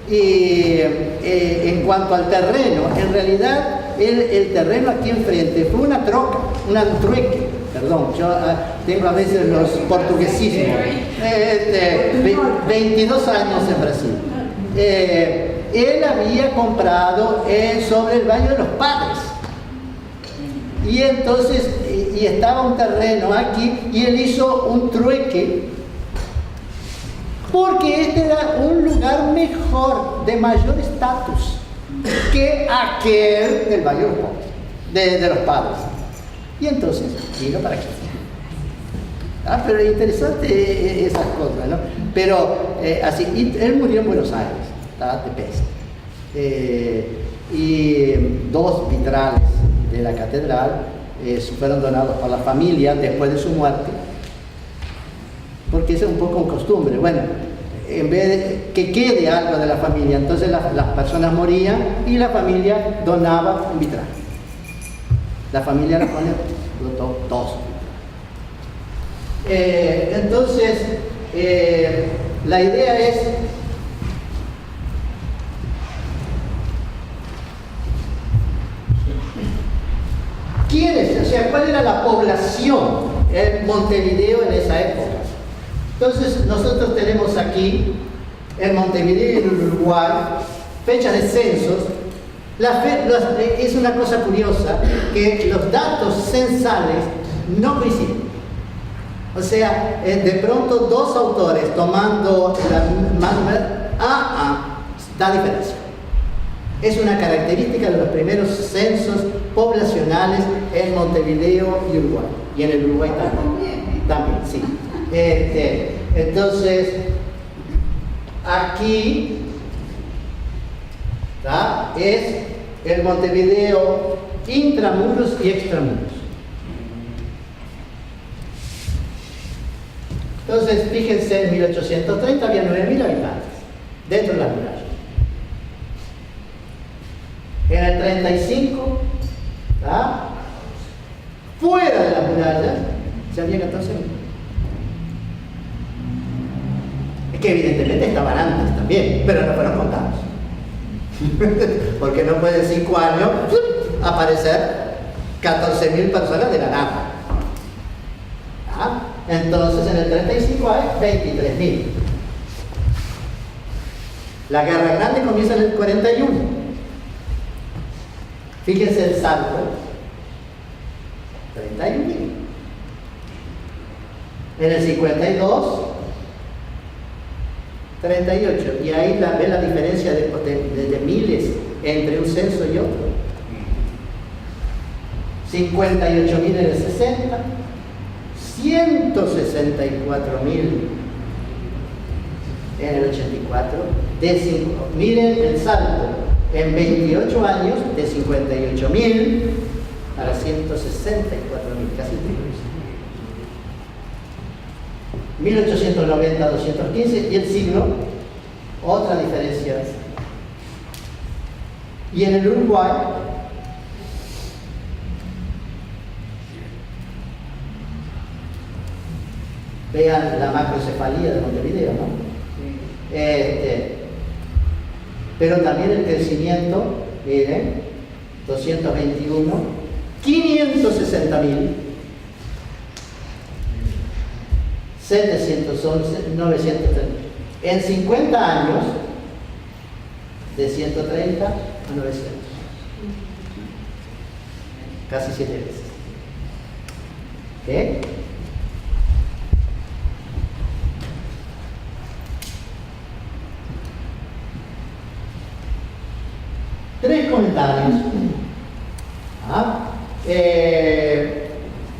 Y en cuanto al terreno, en realidad el terreno aquí enfrente fue una trueque, perdón, yo tengo a veces los portuguesismos, 22 años en Brasil. Él había comprado sobre el Valle de los Padres, y entonces y estaba un terreno aquí, y él hizo un trueque, porque este era un lugar mejor, de mayor estatus, que aquel del Valle de los Padres. Y entonces vino para aquí. Pero es interesante esas cosas, ¿no? Pero así, y él murió en Buenos Aires, de peste. Y 2 vitrales de la catedral fueron donados por la familia después de su muerte, porque eso es un poco una costumbre. Bueno, en vez de que quede algo de la familia, entonces las personas morían y la familia donaba un vitral. La familia lo pone 2. Entonces, la idea es ¿quiénes? O sea, ¿cuál era la población en Montevideo en esa época? Entonces, nosotros tenemos aquí, en Montevideo y en Uruguay, fechas de censos. Es una cosa curiosa que los datos censales no coinciden. O sea, de pronto 2 autores tomando da diferencia. Es una característica de los primeros censos poblacionales en Montevideo y Uruguay. Y en el Uruguay también. También, sí. Entonces, aquí es el Montevideo intramuros y extramuros. Entonces, fíjense, en 1830 había 9.000 habitantes dentro de las murallas. En el 35, fuera de las murallas, ya había 14.000. Es que evidentemente estaban antes también, pero no fueron contados. Porque no puede en 5 años aparecer 14.000 personas de la nada. Entonces en el 35 hay 23.000. La Guerra Grande comienza en el 41. Fíjense el salto. 31.000. En el 52, 38. Y ahí ven la diferencia de miles entre un censo y otro. 58.000 en el 60. 164.000 en el 84. Miren el salto en 28 años de 58.000 a las 164.000, casi el triple. 1890 a 215, y el siglo, otra diferencia. Y en el Uruguay, vean la macrocefalía de Montevideo, ¿no? Pero también el crecimiento, miren, 221, 560.000, 711, 930. En 50 años, de 130 a 900. Casi 7 veces. ¿Qué? Tres comentarios.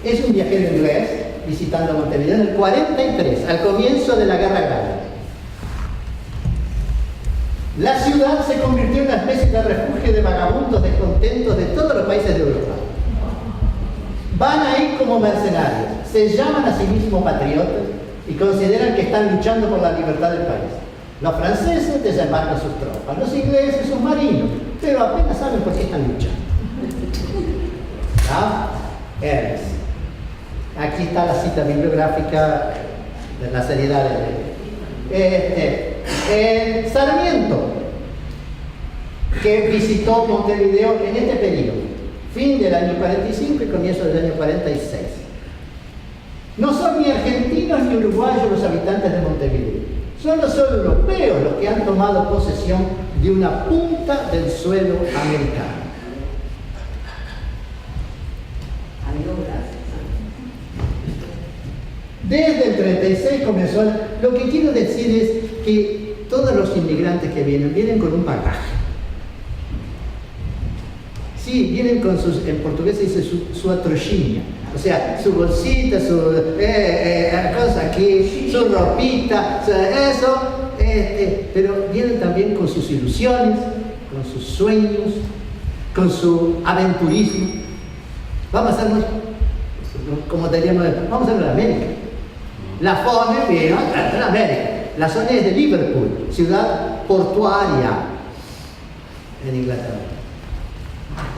Es un viajero inglés visitando Montevideo en el 43, al comienzo de la Guerra Grande. La ciudad se convirtió en una especie de refugio de vagabundos descontentos de todos los países de Europa. Van ahí como mercenarios, se llaman a sí mismos patriotas y consideran que están luchando por la libertad del país. Los franceses desembarcan sus tropas, los ingleses sus marinos, pero apenas saben por qué están luchando. ¿Ah? Aquí está la cita bibliográfica de la seriedad de Sarmiento, que visitó Montevideo en este periodo, fin del año 45 y comienzo del año 46. No son ni argentinos ni uruguayos los habitantes de Montevideo, son los europeos los que han tomado posesión de una punta del suelo americano. Desde el 36 comenzó. Lo que quiero decir es que todos los inmigrantes que vienen con un bagaje. Sí, vienen con sus, en portugués se dice su atrochinha, o sea, su bolsita, su cosa aquí, su ropita, eso, pero vienen también con sus ilusiones, con sus sueños, con su aventurismo. Vamos a hacernos, como diríamos, vamos a hacer en América. La FONE vino en América. La zona es de Liverpool, ciudad portuaria en Inglaterra.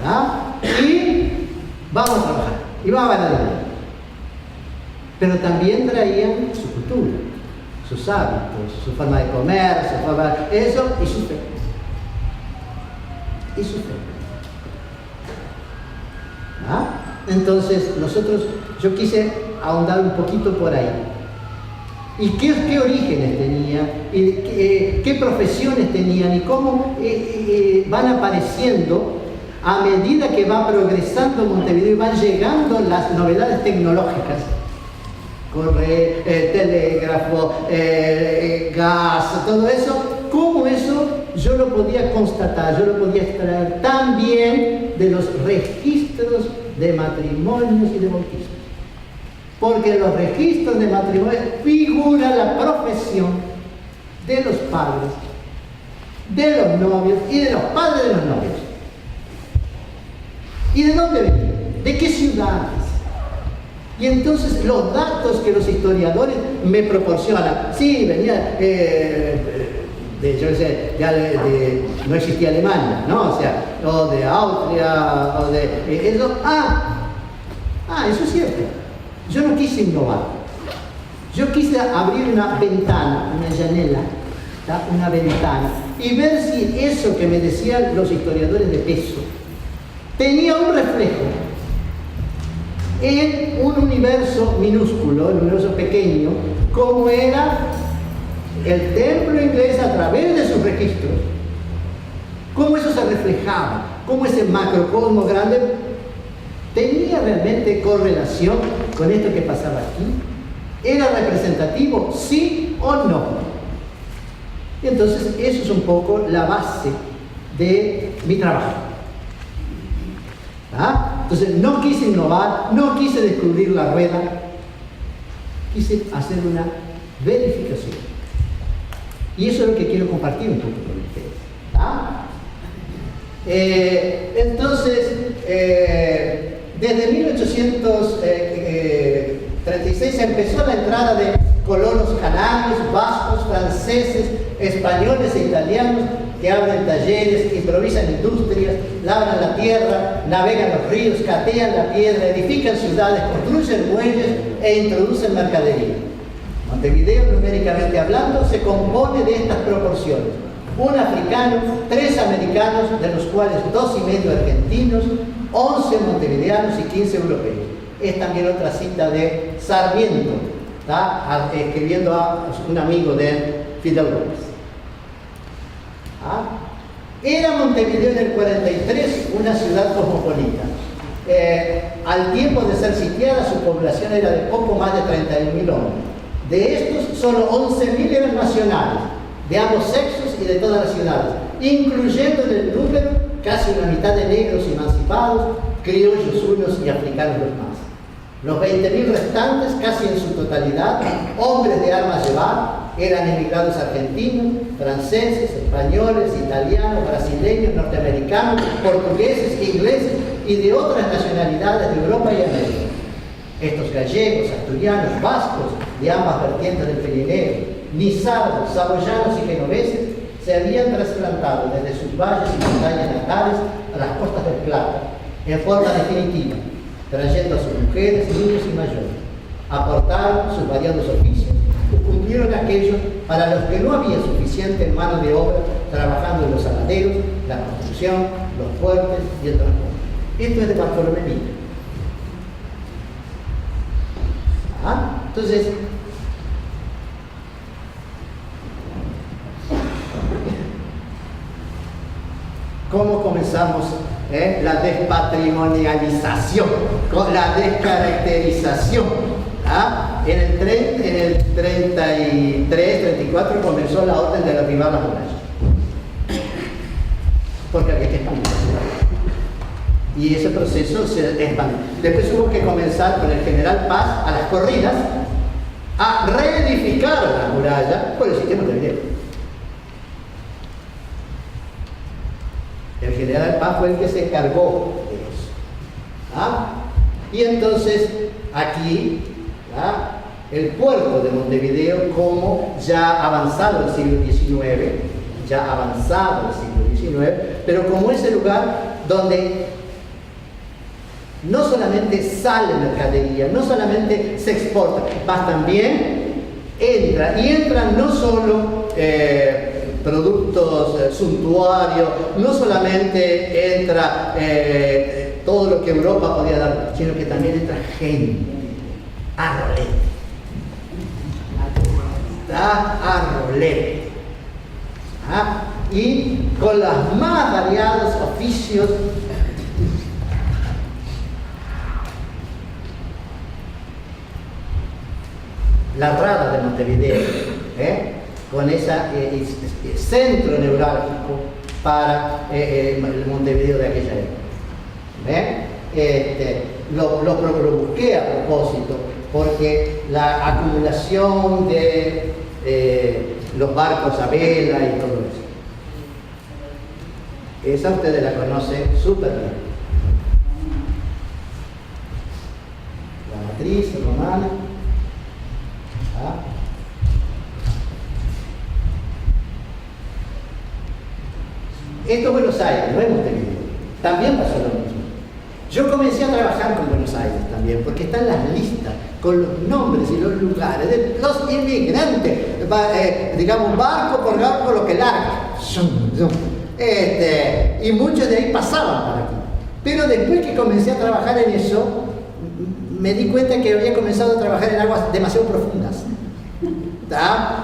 ¿Ah? Y vamos a trabajar, y vamos a ganar dinero. Pero también traían su cultura, sus hábitos, su forma de comer, su forma de... eso y su fe. Y su fe. ¿Ah? Entonces, yo quise ahondar un poquito por ahí. ¿Y qué orígenes tenían? ¿Y qué profesiones tenían? ¿Y cómo van apareciendo a medida que va progresando Montevideo y van llegando las novedades tecnológicas? Correo, telégrafo, gas, todo eso. ¿Cómo eso yo lo podía constatar? Yo lo podía extraer también de los registros de matrimonios y de bautismos. Porque en los registros de matrimonio figura la profesión de los padres, de los novios y de los padres de los novios. ¿Y de dónde venían? ¿De qué ciudades? Y entonces los datos que los historiadores me proporcionan, sí, venía no existía Alemania, ¿no? O sea, o de Austria, o de eso. Eso es cierto. Yo no quise innovar. Yo quise abrir una ventana, una janela, una ventana, y ver si eso que me decían los historiadores de peso tenía un reflejo en un universo minúsculo, un universo pequeño, como era el templo inglés a través de sus registros, cómo eso se reflejaba, cómo ese macrocosmo grande tenía realmente correlación con esto que pasaba aquí. ¿Era representativo, sí o no? Y entonces eso es un poco la base de mi trabajo. Entonces no quise innovar, no quise descubrir la rueda, quise hacer una verificación. Y eso es lo que quiero compartir un poco con ustedes. Entonces, desde 1836 empezó la entrada de colonos canarios, vascos, franceses, españoles e italianos que abren talleres, improvisan industrias, labran la tierra, navegan los ríos, catean la piedra, edifican ciudades, construyen muelles e introducen mercadería. Montevideo, numéricamente hablando, se compone de estas proporciones: un africano, 3 americanos, de los cuales 2,5 argentinos, 11 montevideanos y 15 europeos. Es también otra cita de Sarmiento, escribiendo a un amigo de Fidel López. Era Montevideo en el 43 una ciudad cosmopolita. Al tiempo de ser sitiada, su población era de poco más de 31.000 hombres. De estos, solo 11.000 eran nacionales, de ambos sexos y de todas las ciudades, incluyendo en el número casi una mitad de negros emancipados, criollos unos y africanos los más. Los 20.000 restantes, casi en su totalidad, hombres de armas llevar, eran emigrados argentinos, franceses, españoles, italianos, brasileños, norteamericanos, portugueses, ingleses y de otras nacionalidades de Europa y América. Estos gallegos, asturianos, vascos, de ambas vertientes del Pirineo, nizardos, saboyanos y genoveses, se habían trasplantado desde sus valles y montañas natales a las costas del Plata, en forma definitiva, trayendo a sus mujeres, niños y mayores. Aportaron sus variados oficios, cumplieron aquellos para los que no había suficiente mano de obra trabajando en los saladeros, la construcción, los fuertes y el transporte. Esto es de Bartolomé Mitre. Entonces, ¿cómo comenzamos la despatrimonialización? Con la descaracterización. En el 33, 34 comenzó la orden de derribar las murallas. Porque había que expandir la ciudad. Y ese proceso se expandió. Después hubo que comenzar con el general Paz a las corridas a reedificar la muralla por el sistema de video. El general Paz fue el que se encargó de eso. Y entonces aquí el puerto de Montevideo, como ya avanzado el siglo XIX, pero como ese lugar donde no solamente sale mercadería, no solamente se exporta, más también entra, y entran no solo productos suntuarios, no solamente entra todo lo que Europa podía dar, sino que también entra gente, a rolete. Y con los más variados oficios. La rada de Montevideo, con ese centro neurálgico para el Montevideo de aquella época. Lo busqué a propósito, porque la acumulación de los barcos a vela y todo eso. Esa ustedes la conocen súper bien. La matriz romana. Esto es Buenos Aires, no es Montevideo. También pasó lo mismo. Yo comencé a trabajar con Buenos Aires también, porque están las listas con los nombres y los lugares de los inmigrantes, digamos barco por barco lo que larga. Y muchos de ahí pasaban para aquí. Pero después que comencé a trabajar en eso, me di cuenta que había comenzado a trabajar en aguas demasiado profundas.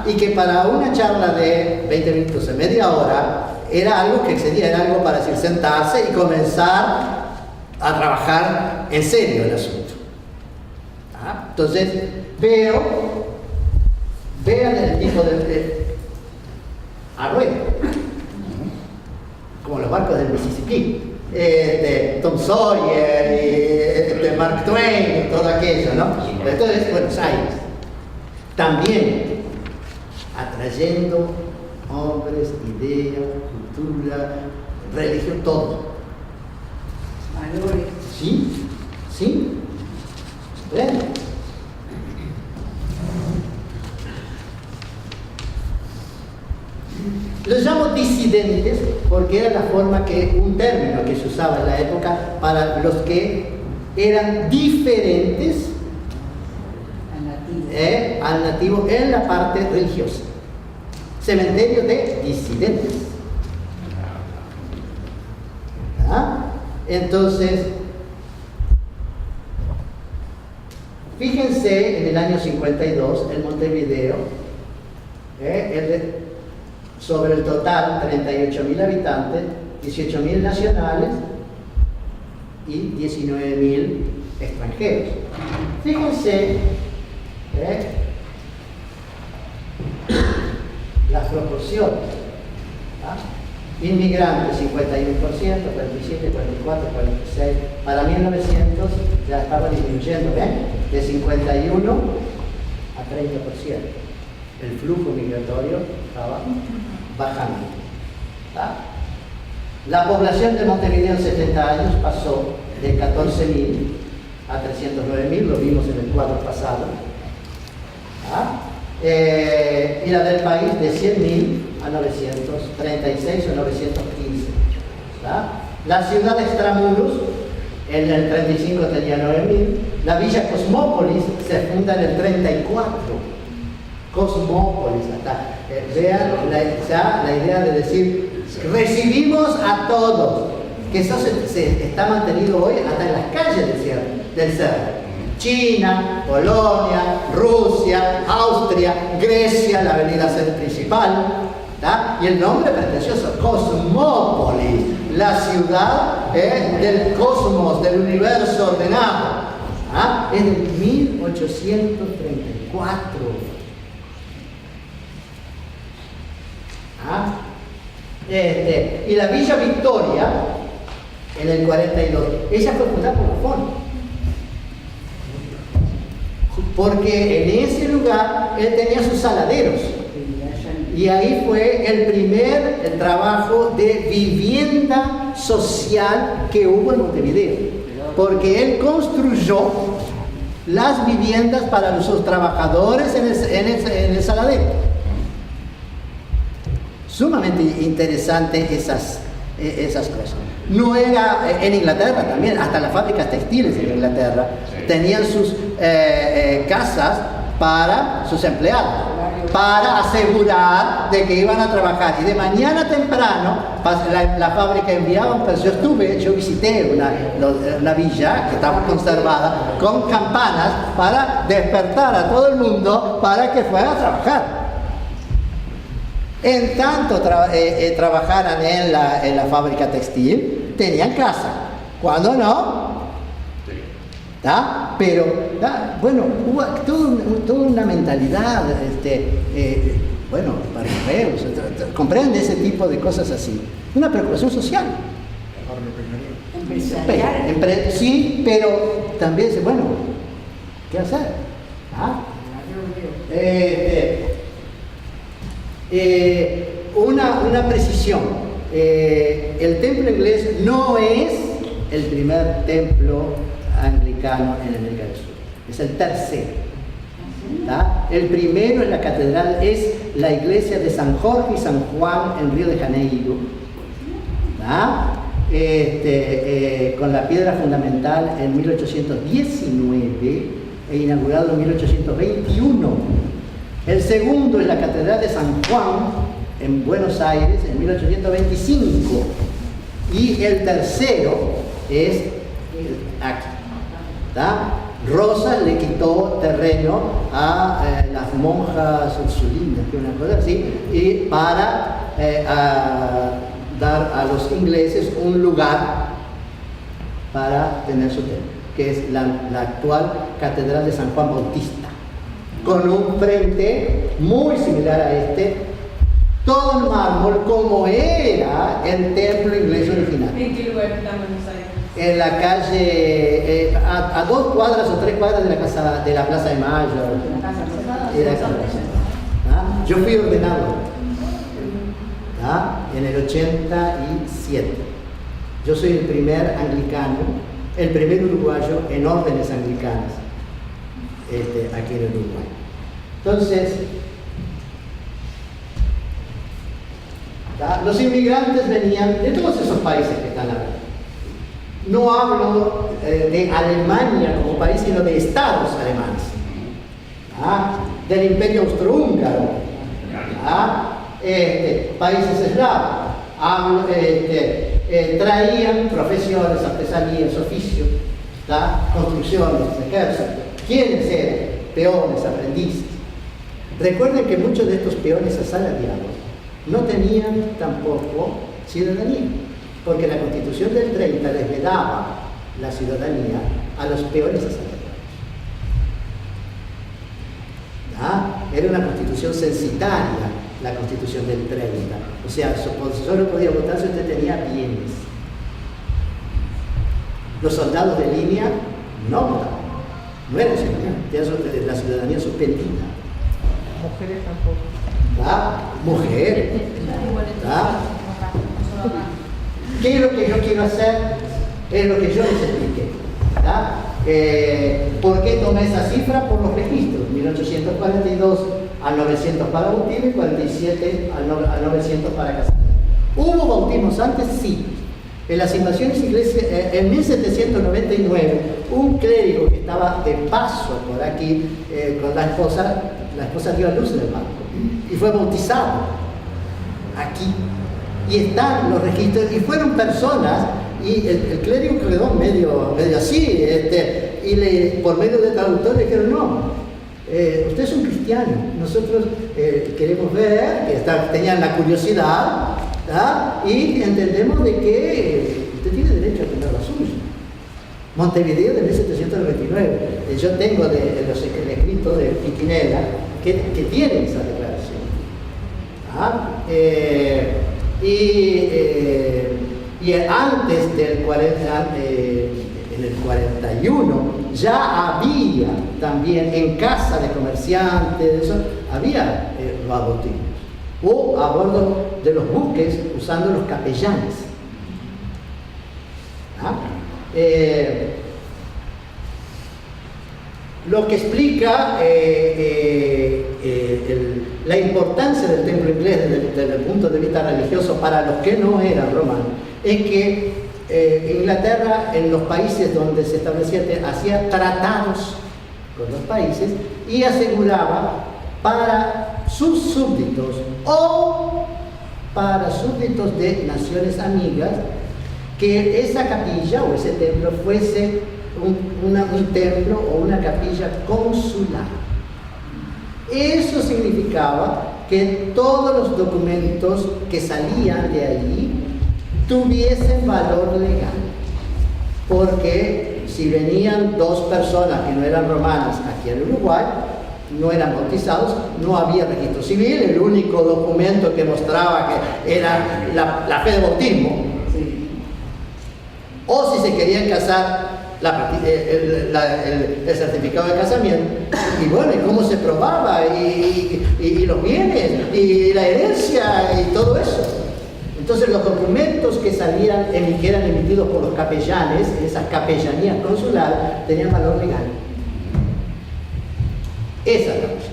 Y que para una charla de 20 minutos o media hora era algo que excedía, era algo para decir sentarse y comenzar a trabajar en serio el asunto. Entonces, vean el tipo de arrueno, como los barcos del Mississippi, Tom Sawyer, de Mark Twain, todo aquello, ¿no? Entonces, Buenos Aires, también atrayendo hombres, ideas, cultura, religión, todo. Valores. ¿Sí? ¿Sí? Bueno. Los llamo disidentes porque era la forma un término que se usaba en la época para los que eran diferentes al nativo en la parte religiosa. Cementerio de disidentes. Entonces, fíjense en el año 52, en Montevideo, sobre el total 38.000 habitantes, 18.000 nacionales y 19.000 extranjeros. Fíjense las proporciones. Inmigrantes 51%, 47, 44, 46. Para 1900 ya estaba disminuyendo, ¿ven? De 51 a 30%. El flujo migratorio estaba bajando. La población de Montevideo en 70 años pasó de 14.000 a 309.000, lo vimos en el cuadro pasado. Y la del país de 100.000 a 936 o 915. La ciudad de Extramuros en el 35 tenía 9.000. La villa Cosmópolis se funda en el 34. Cosmópolis, hasta vean la idea de decir recibimos a todos, que eso se está mantenido hoy hasta en las calles del cerro. China, Polonia, Rusia, Austria, Grecia, la avenida principal, y el nombre pretencioso, Cosmópolis, la ciudad del cosmos, del universo ordenado, es de 1834. Y la Villa Victoria en el 42, ella fue fundada por Buffon, porque en ese lugar él tenía sus saladeros y ahí fue el primer trabajo de vivienda social que hubo en Montevideo, porque él construyó las viviendas para los trabajadores en el saladero. Sumamente interesante esas cosas. No era en Inglaterra también, hasta las fábricas textiles en Inglaterra tenían sus casas para sus empleados, para asegurar de que iban a trabajar. Y de mañana temprano la fábrica enviaba, pues yo visité una villa que estaba conservada con campanas para despertar a todo el mundo para que fueran a trabajar. En tanto trabajaran en la fábrica textil, tenían casa. Cuando no, pero bueno, hubo toda una mentalidad, bueno, para europeos, comprende ese tipo de cosas así. Una preocupación social. Sí, pero también dice, bueno, ¿qué hacer? Una precisión. El templo inglés no es el primer templo anglicano en América del Sur, es el tercero. El primero en la catedral es la iglesia de San Jorge y San Juan en Río de Janeiro, con la piedra fundamental en 1819 e inaugurado en 1821. El segundo es la catedral de San Juan en Buenos Aires en 1825 y el tercero es aquí. Rosas le quitó terreno a las monjas ursulinas, que una cosa así, y para dar a los ingleses un lugar para tener su templo, que es la actual catedral de San Juan Bautista, con un frente muy similar a todo en mármol, como era el templo inglés original. ¿En qué lugar está Buenos Aires? En la calle, a 2 cuadras o 3 cuadras de la Plaza de Mayo. Yo fui ordenado en el 87. Yo soy el primer anglicano, el primer uruguayo en órdenes anglicanas aquí en Uruguay. Entonces, los inmigrantes venían de todos esos países que están acá. No hablo de Alemania como país, sino de estados alemanes, del Imperio Austrohúngaro, países eslavos. Traían profesiones, artesanías, oficios, construcciones, ejércitos. ¿Quiénes eran? Peones, aprendices. Recuerden que muchos de estos peones asalariados no tenían tampoco ciudadanía, porque la Constitución del 30 les vedaba la ciudadanía a los peores asalariados. Era una constitución censitaria, la Constitución del 30. O sea, solo podía votar si usted tenía bienes. Los soldados de línea no votaban, no eran ciudadanos, tenían la ciudadanía suspendida. Mujeres tampoco. Mujeres. ¿Qué es lo que yo quiero hacer? Es lo que yo les expliqué. ¿Por qué tomé esa cifra? Por los registros. 1842 al 900 para bautismo y 47 al 900 para casamiento. ¿Hubo bautismos antes? Sí. En las invasiones inglesas, en 1799, un clérigo que estaba de paso por aquí con la esposa dio a luz en el barco y fue bautizado aquí. Y están los registros, y fueron personas, y el clérigo quedó medio así, y por medio de traductor le dijeron, no, usted es un cristiano, nosotros queremos ver, que tenían la curiosidad, y entendemos de que usted tiene derecho a tener la suya. Montevideo de 1799, yo tengo de los escritos de Piquinela que tienen esa declaración. Y antes del 40, en el 41, ya había también en casa de comerciantes, había bautismos. O a bordo de los buques usando los capellanes. Lo que explica la importancia del templo inglés desde el punto de vista religioso para los que no eran romanos es que Inglaterra, en los países donde se establecía, hacía tratados con los países y aseguraba para sus súbditos o para súbditos de naciones amigas que esa capilla o ese templo fuese un templo o una capilla consular. Eso significaba que todos los documentos que salían de ahí tuviesen valor legal, porque si venían dos personas que no eran romanas aquí en Uruguay, no eran bautizados, no había registro civil, el único documento que mostraba que era la fe de bautismo, o si se querían casar, el certificado de casamiento, y bueno, y cómo se probaba, y los bienes, y la herencia, y todo eso. Entonces los documentos que salían, que eran emitidos por los capellanes, esas capellanías consulares, tenían valor legal. Esa es la cosa.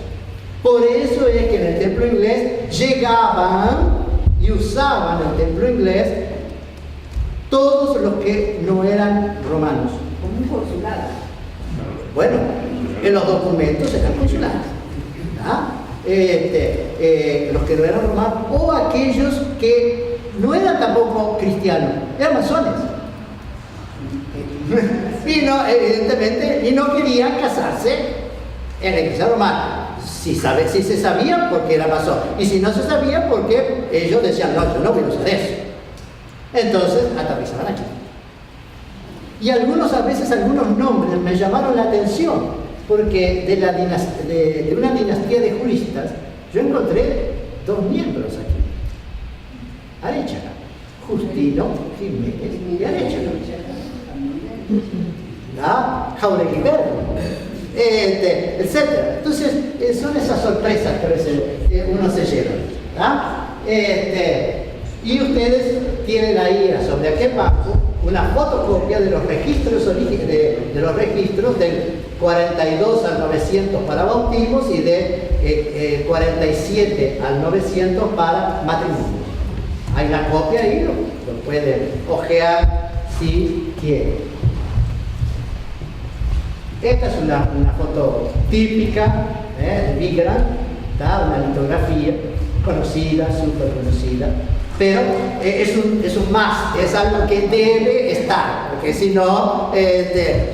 Por eso es que en el templo inglés llegaban y usaban el templo inglés todos los que no eran romanos. Como un consulado. Bueno, en los documentos eran consulares. Los que no eran romanos, o aquellos que no eran tampoco cristianos, eran masones. Y no, evidentemente, y no querían casarse en la iglesia romana. Si se sabía, porque era masón. Y si no se sabía, porque ellos decían, no, yo no voy a usar eso. Entonces, aterrizaban aquí. Y a veces algunos nombres me llamaron la atención, porque de una dinastía de juristas, yo encontré dos miembros aquí. Arechaga, Justino Jiménez y Arechaga. Jauregui Berro, etc. Entonces, son esas sorpresas que a veces uno se lleva. Y ustedes tienen ahí sobre aquel banco una fotocopia de los registros del 42 al 900 para bautismos y de 47 al 900 para matrimonio. Hay la copia ahí, lo pueden ojear si quieren. Esta es una foto típica de Vigeland, una litografía conocida, súper conocida, pero es un más, es algo que debe estar, porque si no,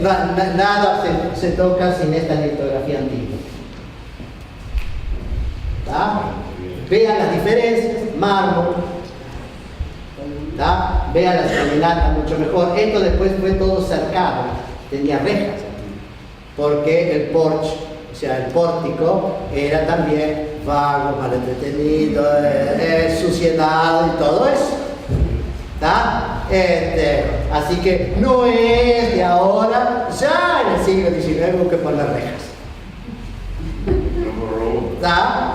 nada se toca sin esta litografía antigua. Vean las diferencias, mármol. ¿Tá? Vean las caminatas mucho mejor. Esto después fue todo cercado, tenía rejas aquí, porque el porche, o sea, el pórtico, era también vago, mal entretenido, suciedad y todo eso. ¿Tá? Así que no es de ahora, ya en el siglo XIX hubo que poner rejas. ¿Tá?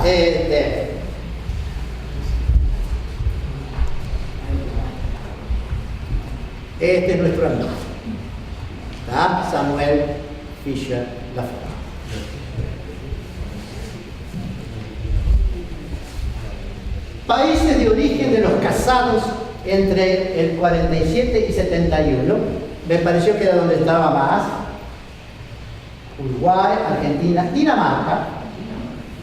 Este es nuestro amigo, ¿tá? Samuel Fisher Lafayette. Países de origen de los casados entre el 47 y 71, me pareció que era donde estaba más. Uruguay, Argentina, Dinamarca,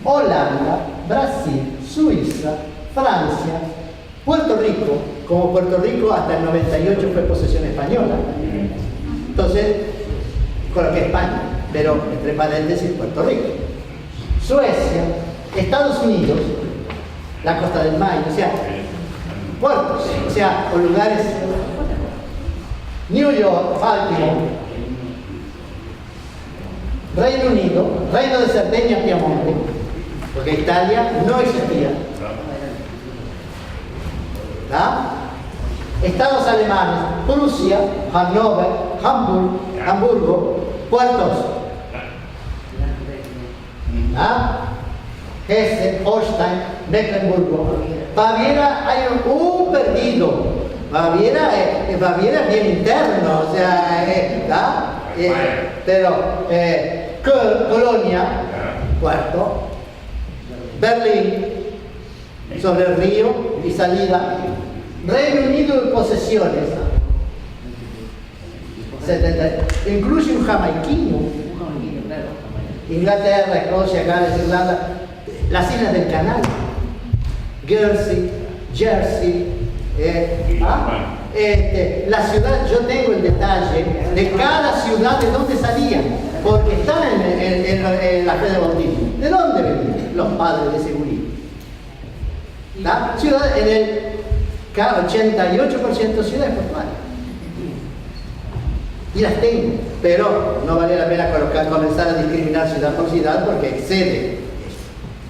Holanda, Brasil, Suiza, Francia, Puerto Rico. Como Puerto Rico hasta el 98 fue posesión española, entonces coloqué España, pero entre paréntesis Puerto Rico. Suecia, Estados Unidos, la Costa del Maine, o sea, puertos, o sea, o lugares, New York, Baltimore, Reino Unido, Reino de Cerdeña, Piamonte, porque Italia no existía. ¿Ah? Estados alemanes, Prusia, Hannover, Hamburgo, puertos. ¿Ah? Hesse, Holstein, Mecklenburgo. Baviera hay un perdido. Baviera es bien interno, o sea, pero Köln, Colonia, puerto. Berlín, sobre el río y salida. Reino Unido y posesiones. 70, incluye un jamaiquino. Inglaterra, Escocia, Gales, Irlanda, las islas del Canal, Jersey, la ciudad, yo tengo el detalle de cada ciudad de dónde salían, porque están en la fe de bautismo. ¿De dónde venían los padres de ese gurí? ¿La ciudad en el 88% ciudades portuarias? Y las tengo, pero no vale la pena comenzar a discriminar ciudad por ciudad porque excede eso.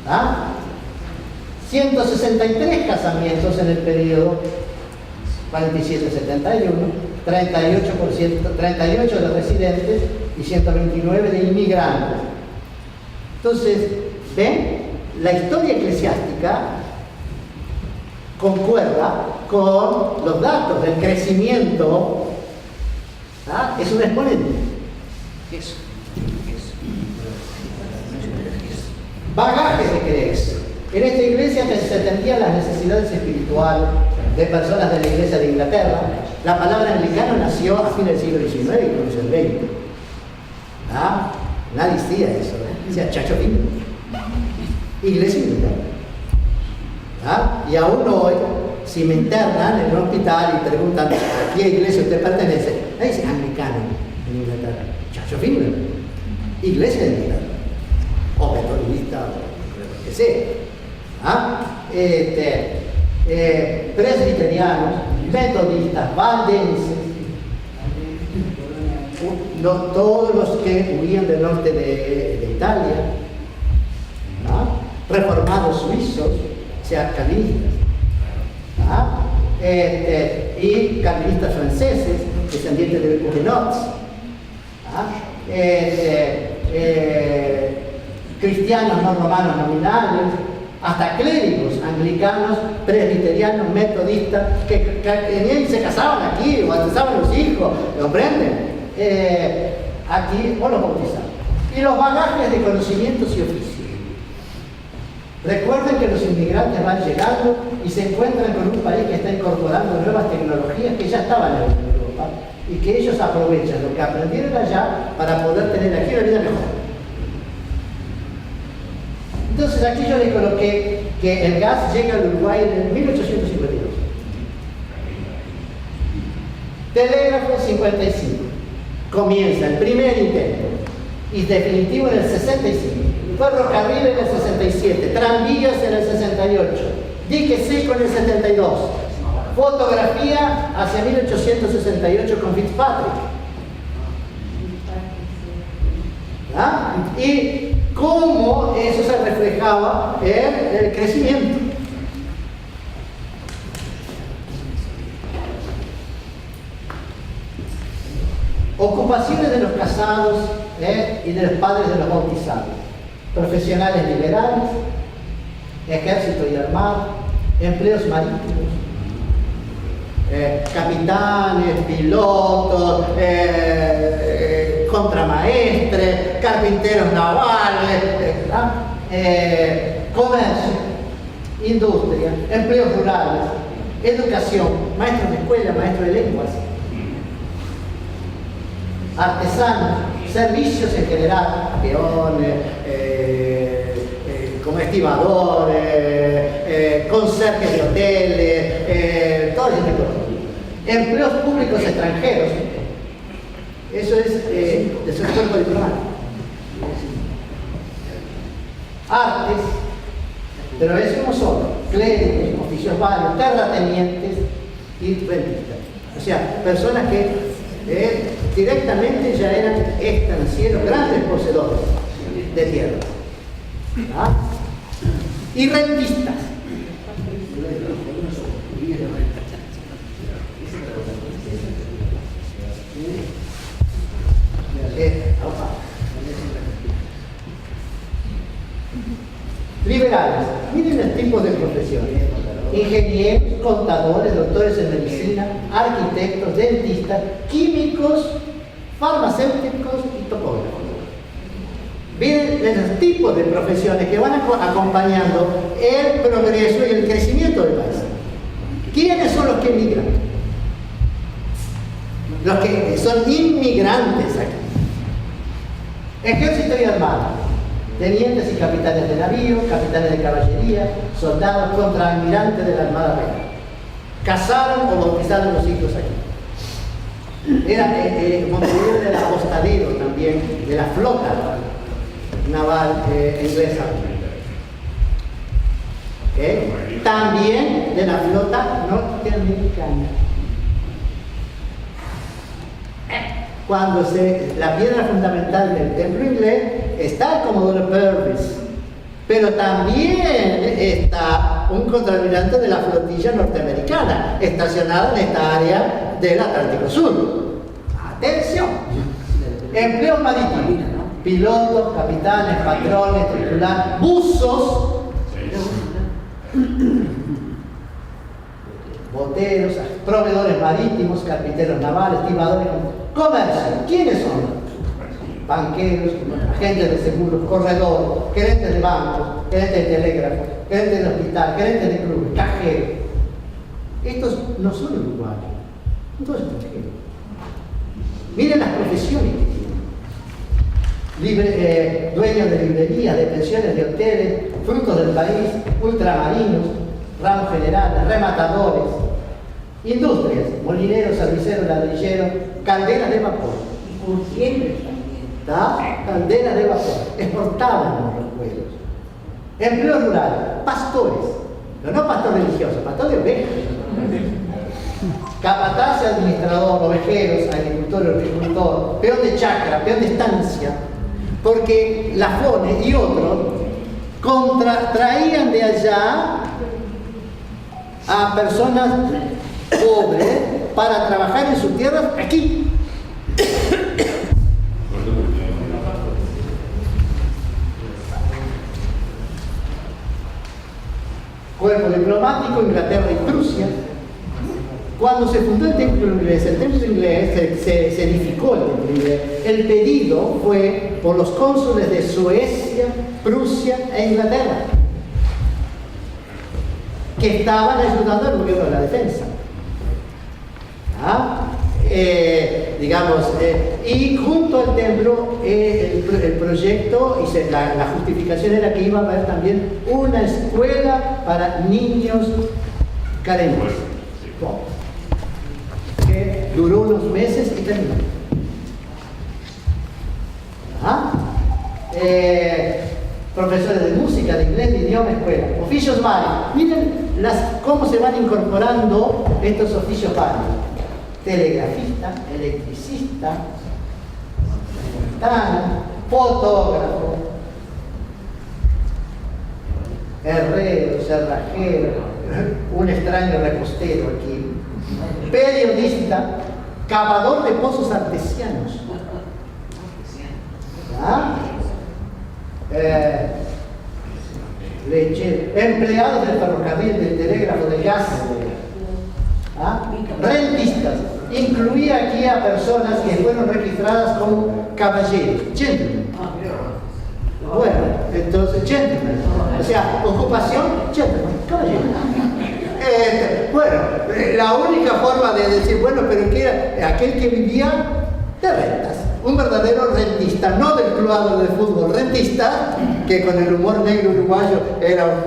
¿Ah? 163 casamientos en el periodo 47-71, 38 de residentes y 129 de inmigrantes. Entonces, ¿ven? La historia eclesiástica concuerda con los datos del crecimiento. ¿Ah? Es un exponente. Bagajes de creencia. En esta iglesia se atendían las necesidades espirituales de personas de la iglesia de Inglaterra. La palabra anglicano nació a fines del siglo XIX y comienzo del XX. ¿Ah? Nadie decía eso, decía Chacho Fino. Iglesia anglicana. ¿Ah? Y aún hoy, si me internan en un hospital y preguntan a qué iglesia usted pertenece, ahí dice anglicano en Inglaterra. Chacho Fino. Iglesia de Inglaterra. O metodista, o lo que sea. ¿Ah? Presbiterianos, metodistas, valdenses, todos los que huían del norte de Italia, ¿ah? Reformados suizos, o sea, calvinistas, ¿ah? Y calvinistas franceses, descendientes de Huguenots, ¿ah? Cristianos no romanos nominales, hasta clérigos anglicanos, presbiterianos, metodistas, que ni se casaban aquí, o bautizaban los hijos, ¿comprenden? Aquí, o los bautizaban. Y los bagajes de conocimientos y oficios. Recuerden que los inmigrantes van llegando y se encuentran con un país que está incorporando nuevas tecnologías que ya estaban en Europa y que ellos aprovechan lo que aprendieron allá para poder tener aquí una vida mejor. Entonces aquí yo le coloqué que el gas llega al Uruguay en 1852. Telégrafo 55. Comienza el primer intento y definitivo en el 65. Ferrocarril en el 67. Tranvías en el 68. Díquese con el 72. Fotografía hacia 1868 con Fitzpatrick. ¿Ah? Y cómo eso se reflejaba en el crecimiento. Ocupaciones de los casados y de los padres de los bautizados. Profesionales liberales, ejército y armada, empleos marítimos, capitanes, pilotos, contramaestres, carpinteros navales, comercio, industria, empleos rurales, educación, maestros de escuela, maestros de lenguas, artesanos, servicios en general, peones, como estibadores, conserjes de hoteles, todo ese tipo de cosas. Empleos públicos extranjeros, eso es de su cuerpo diplomático. Artes, pero eso no solo, clérigos, oficios varios, terratenientes y rentistas. O sea, personas que directamente ya eran estancieros, grandes poseedores de tierra. ¿Ah? Y rentistas. Liberales. Miren el tipo de profesiones. Ingenieros, contadores, doctores en medicina, arquitectos, dentistas, químicos, farmacéuticos y topógrafos. Miren los tipos de profesiones que van acompañando el progreso y el crecimiento del país. ¿Quiénes son los que emigran? Los que son inmigrantes aquí. Ejército y armada. Tenientes y capitanes de navío, capitanes de caballería, soldados, contraalmirantes de la Armada Real. Casaron o bautizaron los hijos aquí. Era Montevideo del apostadero también, de la flota naval inglesa. También de la flota norteamericana. Cuando la piedra fundamental del templo inglés está el Comodoro Purvis, pero también está un contraalmirante de la flotilla norteamericana, estacionada en esta área del Atlántico Sur. ¡Atención! Empleos marítimos, pilotos, capitanes, patrones, tripulantes, buzos, boteros, proveedores marítimos, carpinteros navales, estibadores, comercio. ¿Quiénes son? Banqueros, agentes de seguros, corredores, gerentes de bancos, gerentes de telégrafos, gerentes de hospital, gerentes de clubes, cajeros. Estos no son uruguayos, son todos extranjeros. Miren las profesiones que tienen. Dueños de librerías, de pensiones, de hoteles, frutos del país, ultramarinos, ramos generales, rematadores, industrias, molineros, cerveceros, ladrilleros, calderas de vapor. Y curtiembres también. Calderas de vapor, exportaban los pueblos. Empleos rurales, pastores, pero no pastor religioso, pastor de ovejas. Capataz, administrador, ovejeros, agricultor, horticultor, peón de chacra, peón de estancia, porque Lafone y otros traían de allá a personas pobres para trabajar en sus tierras aquí. Cuerpo diplomático, Inglaterra y Prusia. Cuando se fundó el templo inglés, se edificó el templo inglés. El pedido fue por los cónsules de Suecia, Prusia e Inglaterra, que estaban ayudando al gobierno de la defensa. Y junto al templo el proyecto y la justificación era que iba a haber también una escuela para niños carentes, que duró unos meses y terminó. Profesores de música, de inglés, de idioma, escuela, oficios varios. Miren cómo se van incorporando estos oficios varios. Telegrafista, electricista, fotógrafo, herrero, cerrajero, un extraño repostero aquí, periodista, cavador de pozos artesianos, ¿ah? Lechero, empleados del ferrocarril, del telégrafo, del gas, ¿ah? Rentistas. Incluía aquí a personas que fueron registradas como caballeros, gentlemen. Bueno, entonces, gentlemen. O sea, ocupación, gentlemen, caballero. Bueno, la única forma de decir, bueno, pero que era aquel que vivía de rentas. Un verdadero rentista, no del club de fútbol, rentista, que con el humor negro uruguayo era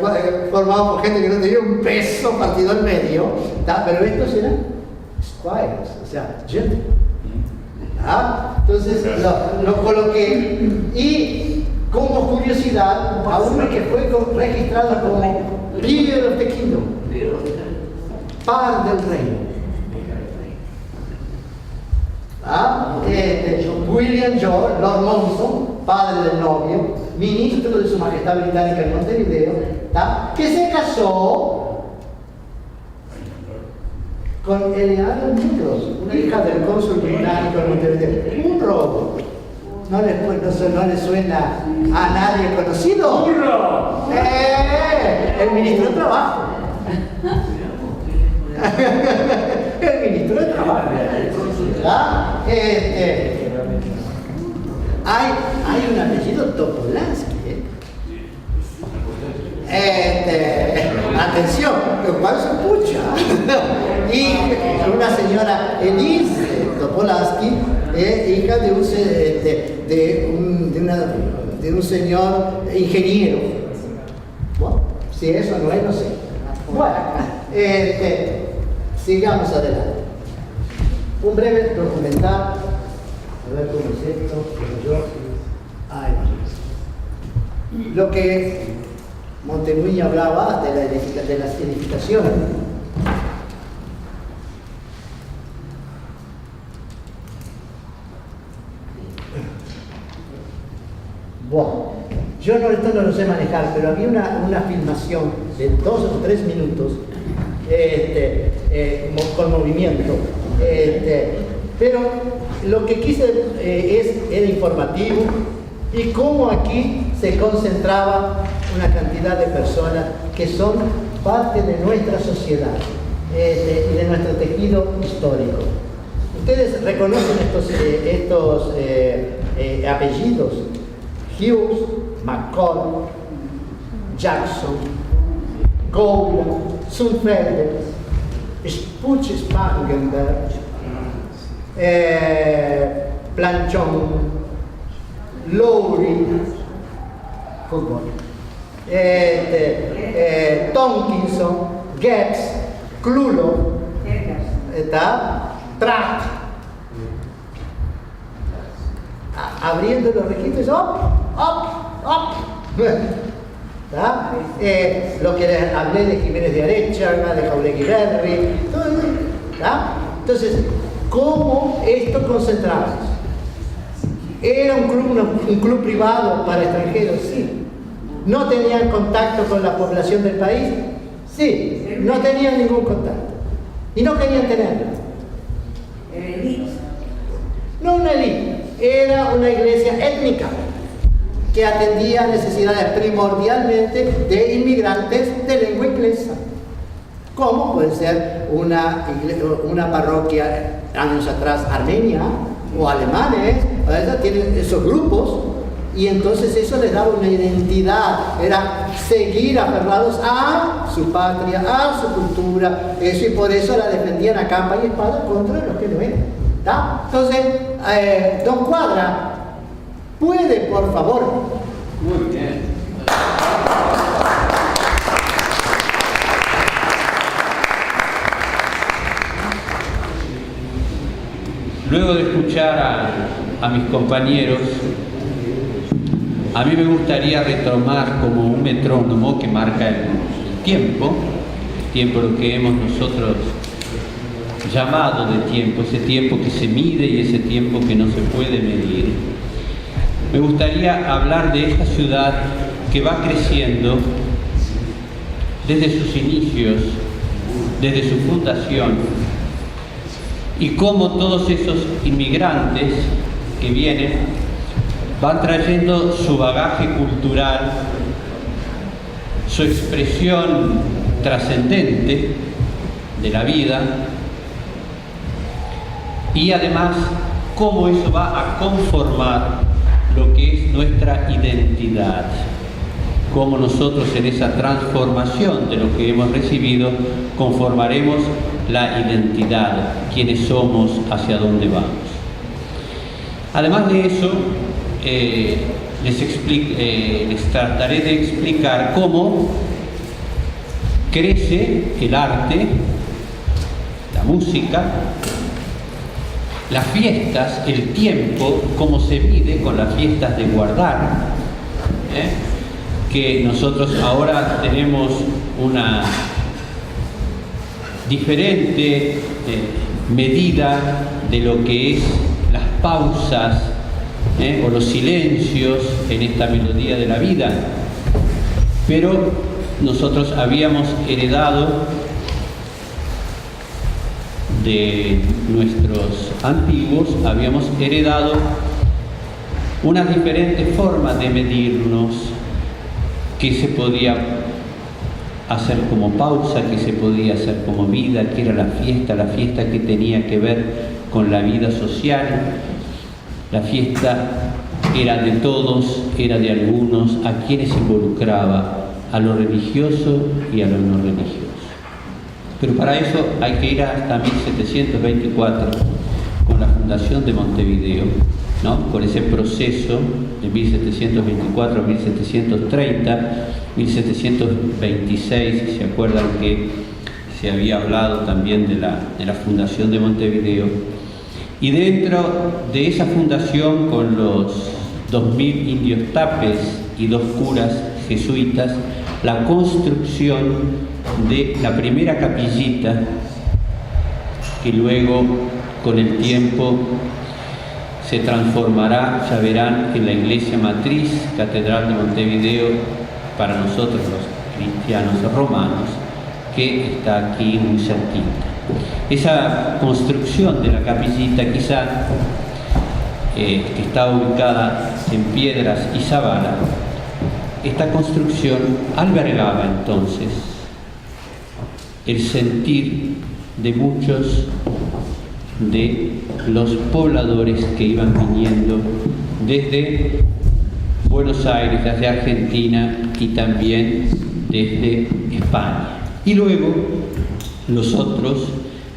formado por gente que no tenía un peso partido en medio, ¿tá? Pero estos eran squires, o sea, gentlemen. ¿Ah? Entonces lo coloqué y como curiosidad a uno que fue registrado como Peer of the Kingdom, par del reino. ¿Ah? William George, Lord Monson, padre del novio, ministro de Su Majestad Británica en Montevideo, ¿tá? Que se casó con Eleanor Muñoz, hija del cónsul británico en Montevideo. Un robo. ¿No le suena a nadie conocido? El ministro de Trabajo. El ministro de Trabajo. ¿Ah? Hay un apellido Topolansky. Atención, lo cual se pucha. Y una señora Elise Topolansky, hija de un señor ingeniero. Bueno, si eso no es, no sé. Bueno, sigamos adelante. Un breve documental. A ver cómo es esto. Lo que Montenuño hablaba de las edificaciones. Bueno, yo esto no lo sé manejar, pero había una filmación de 2 o 3 minutos con movimiento. Pero lo que quise era informativo y cómo aquí se concentraba una cantidad de personas que son parte de nuestra sociedad y de nuestro tejido histórico. Ustedes reconocen estos apellidos: Hughes, McCall, Jackson, Gowland, Sundfelder, Spangenberg, Planchon, Lowry, fútbol, Tomkinson, Getz, Clulo, Trapp, abriendo los registros, up. Lo que les hablé de Jiménez de Arechaga, de Jauregui Berry, todo eso. Entonces, ¿cómo esto concentraba? ¿Era un club privado para extranjeros? Sí. ¿No tenían contacto con la población del país? Sí. No tenían ningún contacto. Y no querían tenerlo. No una élite, era una iglesia étnica que atendía necesidades primordialmente de inmigrantes de lengua inglesa. Como puede ser una parroquia años atrás armenia o alemanes, tienen esos grupos, y entonces eso les daba una identidad, era seguir aferrados a su patria, a su cultura, eso, y por eso la defendían a capa y espada contra los que no eran. Entonces, don Cuadra, ¿puede, por favor? Muy bien. Luego de escuchar a mis compañeros, a mí me gustaría retomar como un metrónomo que marca el tiempo, tiempo lo que hemos nosotros llamado de tiempo, ese tiempo que se mide y ese tiempo que no se puede medir. Me gustaría hablar de esta ciudad que va creciendo desde sus inicios, desde su fundación, y cómo todos esos inmigrantes que vienen van trayendo su bagaje cultural, su expresión trascendente de la vida, y además cómo eso va a conformar lo que es nuestra identidad, cómo nosotros en esa transformación de lo que hemos recibido conformaremos la identidad, quiénes somos, hacia dónde vamos. Además de eso, les trataré de explicar cómo crece el arte, la música, las fiestas, el tiempo, cómo se mide con las fiestas de guardar, que nosotros ahora tenemos una diferente medida de lo que es las pausas o los silencios en esta melodía de la vida, pero nosotros habíamos heredado de nuestros antiguos, habíamos heredado unas diferentes formas de medirnos, que se podía hacer como pausa, que se podía hacer como vida, que era la fiesta que tenía que ver con la vida social. La fiesta era de todos, era de algunos, a quienes involucraba, a lo religioso y a lo no religioso. Pero para eso hay que ir hasta 1724, con la fundación de Montevideo, ¿no? Con ese proceso de 1724 a 1730, 1726, si se acuerdan que se había hablado también de la fundación de Montevideo. Y dentro de esa fundación, con los 2000 indios tapes y 2 curas jesuitas, la construcción de la primera capillita, que luego con el tiempo se transformará, ya verán, en la iglesia matriz, Catedral de Montevideo, para nosotros los cristianos romanos, que está aquí muy cerquita. Esa construcción de la capillita, quizá, que está ubicada en Piedras y Zabala, esta construcción albergaba entonces el sentir de muchos de los pobladores que iban viniendo desde Buenos Aires, desde Argentina y también desde España. Y luego los otros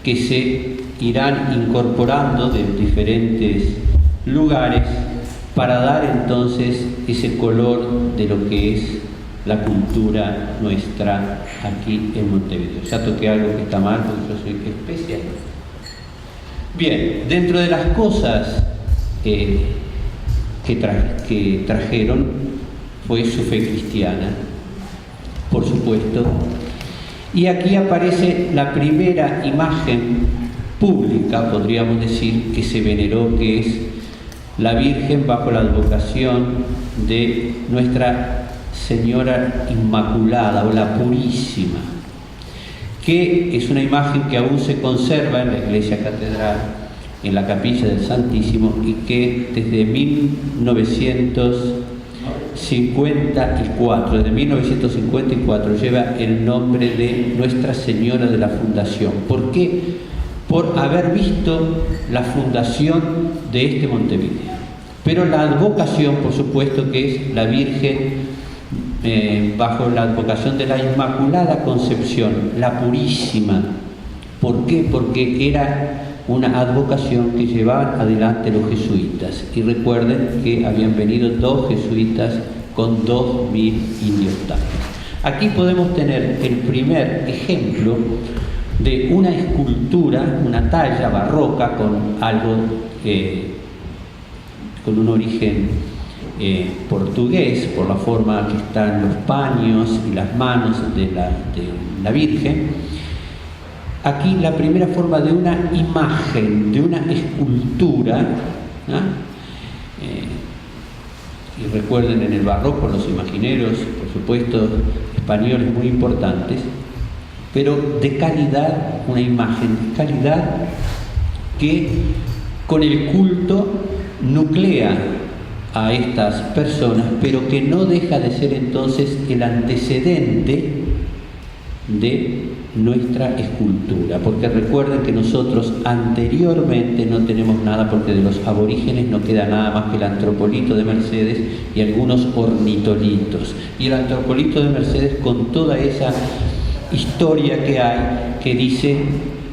que se irán incorporando de diferentes lugares para dar entonces ese color de lo que es la cultura nuestra aquí en Montevideo. Ya toqué algo que está mal porque yo soy especial. Bien, dentro de las cosas que trajeron fue su fe cristiana, por supuesto. Y aquí aparece la primera imagen pública, podríamos decir, que se veneró, que es la Virgen bajo la advocación de Nuestra Señora Inmaculada o la Purísima, que es una imagen que aún se conserva en la iglesia catedral, en la capilla del Santísimo, y que desde 1954 lleva el nombre de Nuestra Señora de la Fundación. ¿Por qué? Por haber visto la fundación de este Montevideo. Pero la advocación, por supuesto, que es la Virgen bajo la advocación de la Inmaculada Concepción, la Purísima. ¿Por qué? Porque era una advocación que llevaban adelante los jesuitas. Y recuerden que habían venido 2 jesuitas con 2000 indios tapes. Aquí podemos tener el primer ejemplo de una escultura, una talla barroca con algo, con un origen portugués, por la forma que están los paños y las manos del la Virgen. Aquí la primera forma de una imagen, de una escultura, ¿no? Y recuerden, en el barroco los imagineros, por supuesto, españoles muy importantes, pero de calidad, una imagen de calidad que con el culto nuclea a estas personas, pero que no deja de ser entonces el antecedente de nuestra escultura, porque recuerden que nosotros anteriormente no tenemos nada, porque de los aborígenes no queda nada más que el antropolito de Mercedes y algunos ornitolitos, y el antropolito de Mercedes con toda esa historia que hay, que dice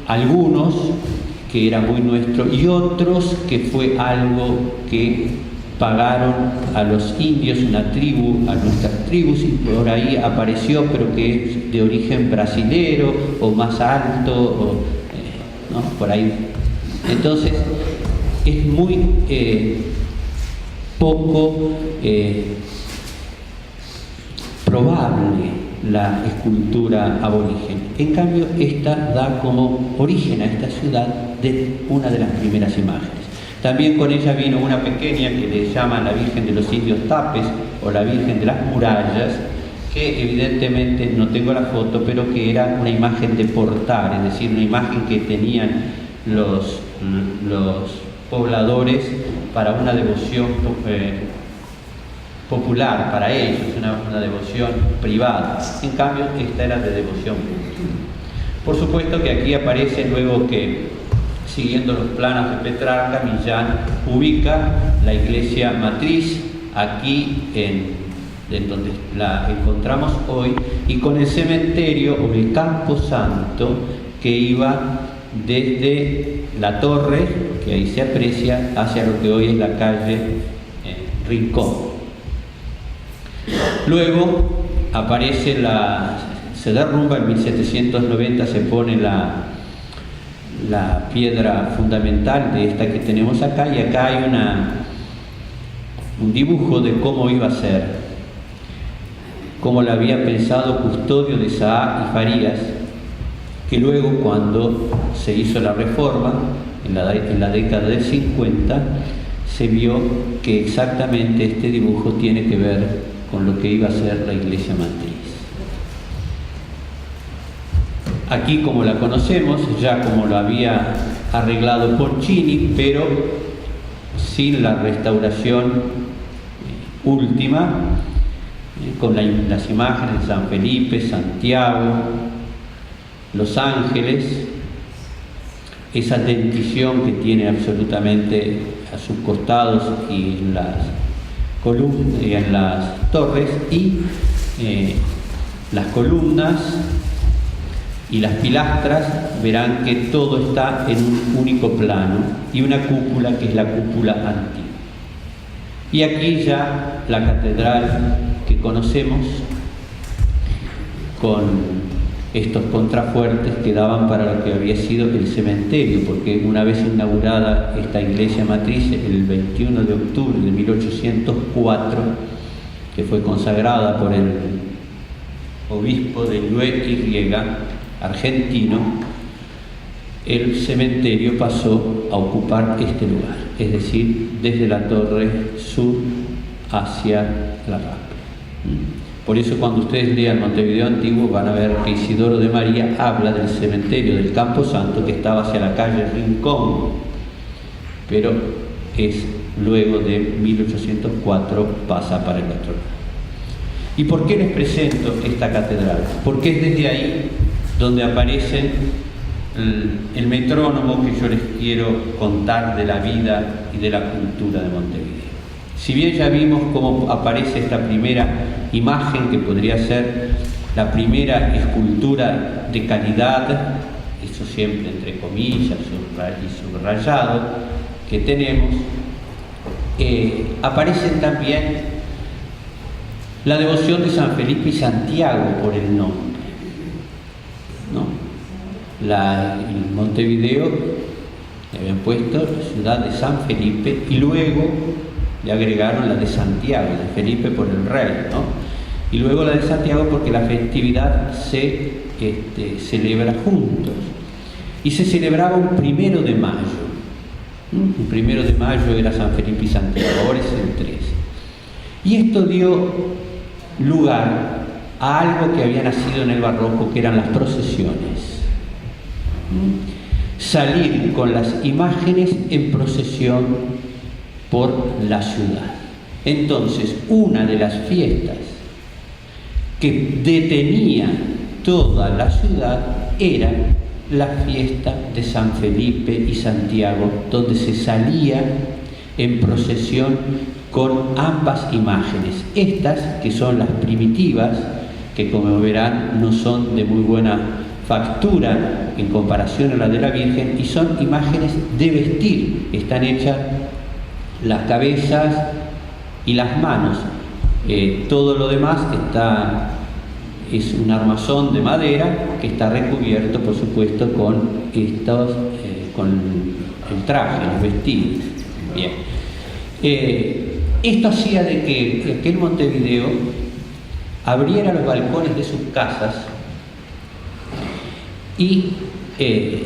algunos que era muy nuestro y otros que fue algo que pagaron a los indios, una tribu, a nuestras tribus, y por ahí apareció, pero que es de origen brasilero o más alto, o, ¿no? Por ahí. Entonces, es muy poco probable la escultura aborigen. En cambio, esta da como origen a esta ciudad de una de las primeras imágenes. También con ella vino una pequeña que le llaman la Virgen de los Indios Tapes o la Virgen de las Murallas, que evidentemente no tengo la foto, pero que era una imagen de portar, es decir, una imagen que tenían los pobladores para una devoción popular, para ellos, una devoción privada. En cambio, esta era de devoción pública. Por supuesto que aquí aparece luego que, siguiendo los planos de Petrarca, Millán ubica la iglesia matriz aquí en donde la encontramos hoy, y con el cementerio o el campo santo que iba desde la torre, que ahí se aprecia, hacia lo que hoy es la calle Rincón. Luego aparece se derrumba en 1790, se pone la piedra fundamental de esta que tenemos acá, y acá hay un dibujo de cómo iba a ser, cómo lo había pensado Custodio de Sá y Farías, que luego, cuando se hizo la reforma en la década del 50, se vio que exactamente este dibujo tiene que ver con lo que iba a ser la iglesia matriz. Aquí, como la conocemos, ya como lo había arreglado Concini, pero sin la restauración última, con las imágenes de San Felipe, Santiago, Los Ángeles, esa dentición que tiene absolutamente a sus costados y en las columnas y en las torres, y las columnas y las pilastras, verán que todo está en un único plano, y una cúpula que es la cúpula antigua. Y aquí ya la catedral que conocemos, con estos contrafuertes que daban para lo que había sido el cementerio, porque una vez inaugurada esta iglesia matriz el 21 de octubre de 1804, que fue consagrada por el obispo de Llull, argentino, el cementerio pasó a ocupar este lugar, es decir, desde la torre sur hacia la Rambla. Por eso, cuando ustedes lean Montevideo Antiguo, van a ver que Isidoro de María habla del cementerio del Campo Santo, que estaba hacia la calle Rincón, pero es luego de 1804 pasa para el otro lado. ¿Y por qué les presento esta catedral? Porque es desde ahí donde aparece el metrónomo que yo les quiero contar de la vida y de la cultura de Montevideo. Si bien ya vimos cómo aparece esta primera imagen, que podría ser la primera escultura de calidad, eso siempre entre comillas y subrayado, que tenemos, aparecen también la devoción de San Felipe y Santiago por el nombre, ¿no? En Montevideo le habían puesto la ciudad de San Felipe, y luego le agregaron la de Santiago, de Felipe por el rey, ¿no? y luego la de Santiago porque la festividad se celebra juntos. Y se celebraba un 1 de mayo. Un 1 de mayo era San Felipe y Santiago, ahora es el 13. Y esto dio lugar a algo que había nacido en el barroco, que eran las procesiones. Salir con las imágenes en procesión por la ciudad. Entonces, una de las fiestas que detenía toda la ciudad era la fiesta de San Felipe y Santiago, donde se salía en procesión con ambas imágenes. Estas, que son las primitivas, que como verán no son de muy buena factura en comparación a la de la Virgen, y son imágenes de vestir, están hechas las cabezas y las manos. Todo lo demás es un armazón de madera que está recubierto, por supuesto, con el traje, los vestidos. Bien. Esto hacía de que aquel Montevideo abriera los balcones de sus casas y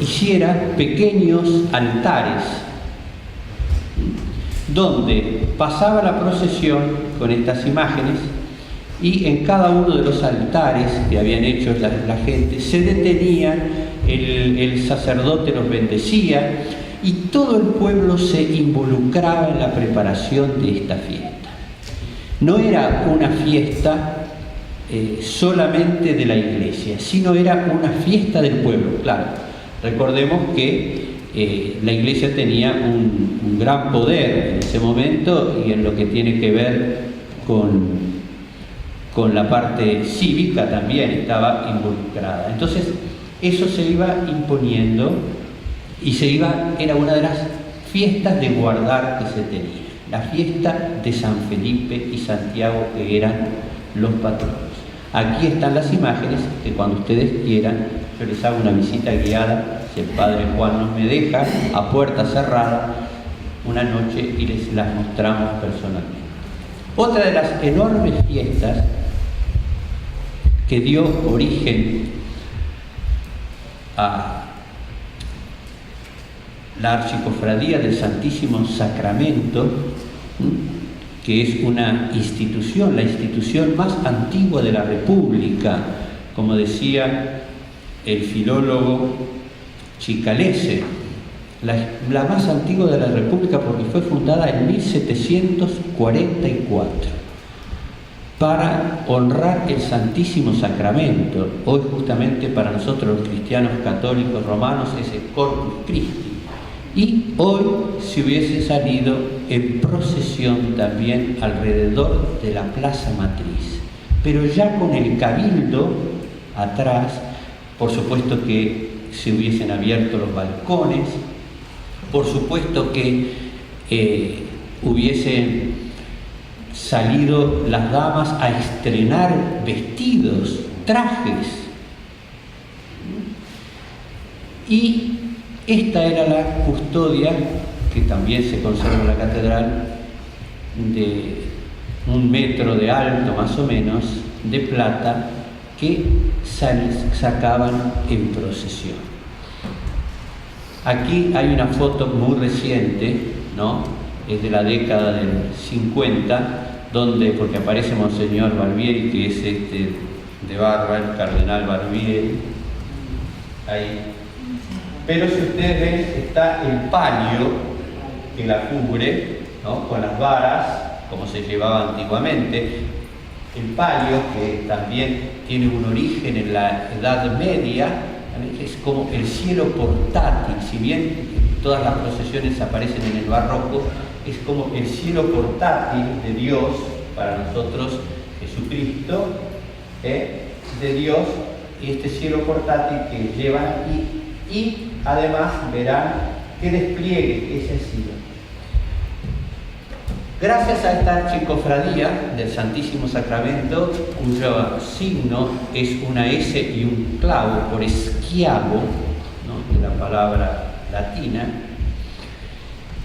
hiciera pequeños altares donde pasaba la procesión con estas imágenes, y en cada uno de los altares que habían hecho la gente se detenía, el sacerdote los bendecía y todo el pueblo se involucraba en la preparación de esta fiesta. No era una fiesta solamente de la iglesia, sino era una fiesta del pueblo. Claro, recordemos que la iglesia tenía un gran poder en ese momento, y en lo que tiene que ver con la parte cívica también estaba involucrada. Entonces eso se iba imponiendo y era una de las fiestas de guardar que se tenía, la fiesta de San Felipe y Santiago, que eran los patronos. Aquí están las imágenes, que cuando ustedes quieran yo les hago una visita guiada, si el Padre Juan nos me deja, a puerta cerrada, una noche, y les las mostramos personalmente. Otra de las enormes fiestas que dio origen a la Archicofradía del Santísimo Sacramento, que es una institución, la institución más antigua de la República, como decía el filólogo Chicalese, la más antigua de la República, porque fue fundada en 1744 para honrar el Santísimo Sacramento. Hoy justamente para nosotros los cristianos católicos romanos es el Corpus Christi, y hoy se hubiese salido en procesión también alrededor de la Plaza Matriz, pero ya con el cabildo atrás. Por supuesto que se hubiesen abierto los balcones, por supuesto que hubiesen salido las damas a estrenar vestidos, trajes. Y esta era la custodia, que también se conserva en la catedral, de 1 metro de alto más o menos, de plata, que sacaban en procesión. Aquí hay una foto muy reciente, ¿no? Es de la década del 50, donde, porque aparece Monseñor Barbieri, que es de Barba, el cardenal Barbieri, ahí. Pero si ustedes ven, está el palio que la cubre, ¿no? Con las varas, como se llevaba antiguamente. El palio, que también tiene un origen en la Edad Media, es como el cielo portátil. Si bien todas las procesiones aparecen en el barroco, es como el cielo portátil de Dios, para nosotros Jesucristo, de Dios, y este cielo portátil que llevan aquí, y además verán qué despliegue es el cielo. Gracias a esta archicofradía del Santísimo Sacramento, cuyo signo es una S y un clavo por esquiavo, ¿no? De la palabra latina,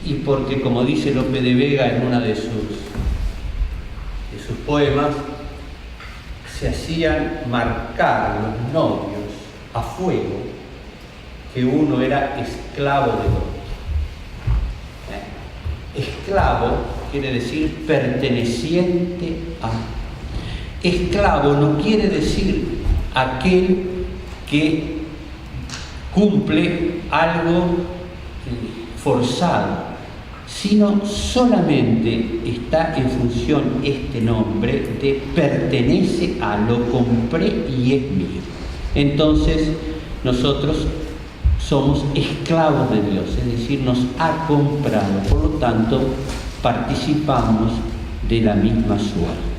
y porque, como dice Lope de Vega en una de sus poemas, se hacían marcar los novios a fuego que uno era esclavo de otro. Esclavo quiere decir perteneciente a. Esclavo no quiere decir aquel que cumple algo forzado, sino solamente está en función este nombre de pertenece a, lo compré y es mío. Entonces nosotros somos esclavos de Dios, es decir, nos ha comprado, por lo tanto participamos de la misma suerte.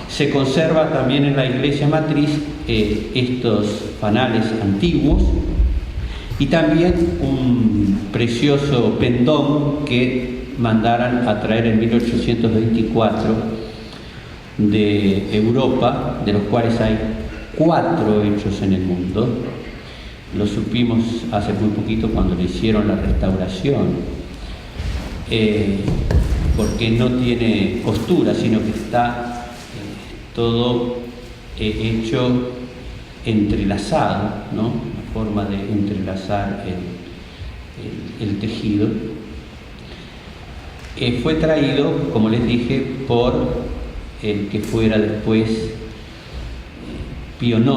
Se conserva también en la iglesia matriz estos fanales antiguos y también un precioso pendón que mandaran a traer en 1824 de Europa, de los cuales hay 4 hechos en el mundo. Lo supimos hace muy poquito cuando le hicieron la restauración, porque no tiene costura, sino que está todo hecho entrelazado, ¿no? Una forma de entrelazar el tejido. Fue traído, como les dije, por el que fuera después Pío IX,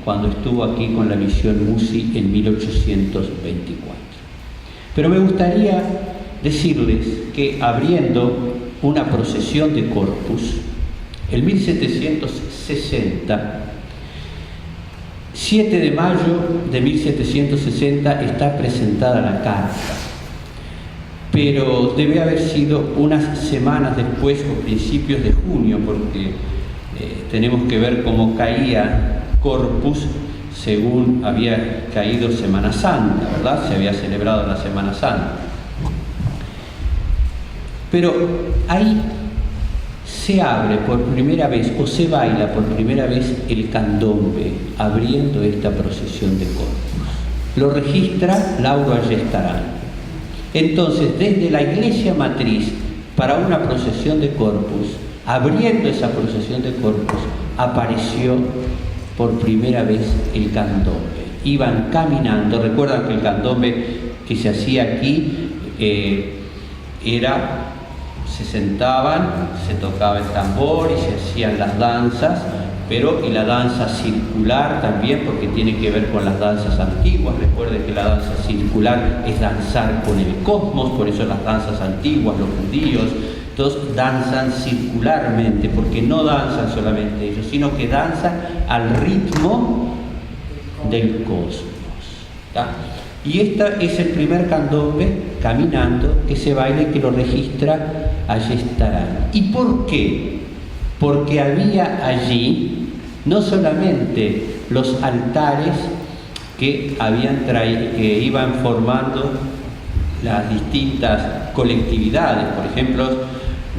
cuando estuvo aquí con la misión Musi en 1824. Pero me gustaría decirles que abriendo una procesión de Corpus, en 1760, 7 de mayo de 1760 está presentada la carta, pero debe haber sido unas semanas después o principios de junio, porque tenemos que ver cómo caía Corpus según había caído Semana Santa, ¿verdad? Se había celebrado la Semana Santa. Pero ahí se abre por primera vez o se baila por primera vez el candombe, abriendo esta procesión de Corpus. Lo registra Lauro Ayestarán. Entonces, desde la iglesia matriz para una procesión de Corpus, abriendo esa procesión de Corpus, apareció por primera vez el candombe. Iban caminando, recuerdan que el candombe que se hacía aquí se sentaban, se tocaba el tambor y se hacían las danzas, pero y la danza circular también, porque tiene que ver con las danzas antiguas. Recuerden que la danza circular es danzar con el cosmos, por eso las danzas antiguas, los judíos, todos danzan circularmente, porque no danzan solamente ellos, sino que danzan al ritmo del cosmos, ¿tá? Y este es el primer candombe caminando que se baila y que lo registra Ayestarán. ¿Y por qué? Porque había allí no solamente los altares que iban formando las distintas colectividades, por ejemplo,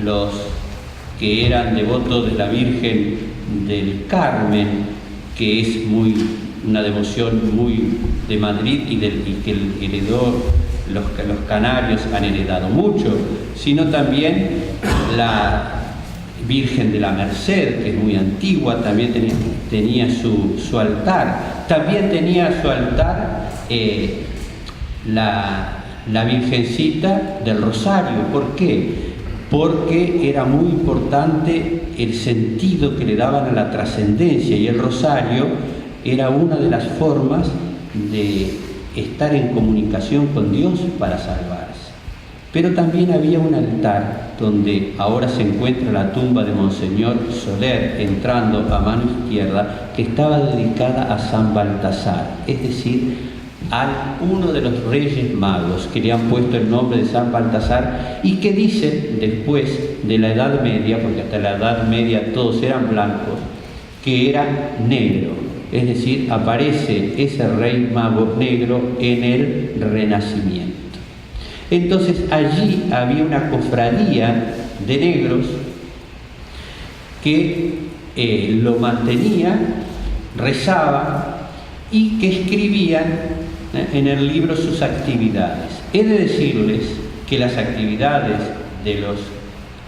los que eran devotos de la Virgen del Carmen, que es una devoción muy de Madrid y que heredó los canarios han heredado mucho, sino también la Virgen de la Merced, que es muy antigua, también tenía su altar. También tenía su altar la Virgencita del Rosario. ¿Por qué? Porque era muy importante el sentido que le daban a la trascendencia, y el Rosario era una de las formas de estar en comunicación con Dios para salvarse. Pero también había un altar donde ahora se encuentra la tumba de Monseñor Soler, entrando a mano izquierda, que estaba dedicada a San Baltasar, es decir, a uno de los Reyes Magos, que le han puesto el nombre de San Baltasar, y que dicen después de la Edad Media, porque hasta la Edad Media todos eran blancos, que era negro. Es decir, aparece ese rey mago negro en el Renacimiento. Entonces allí había una cofradía de negros que lo mantenía, rezaba y que escribían en el libro sus actividades. He de decirles que las actividades de los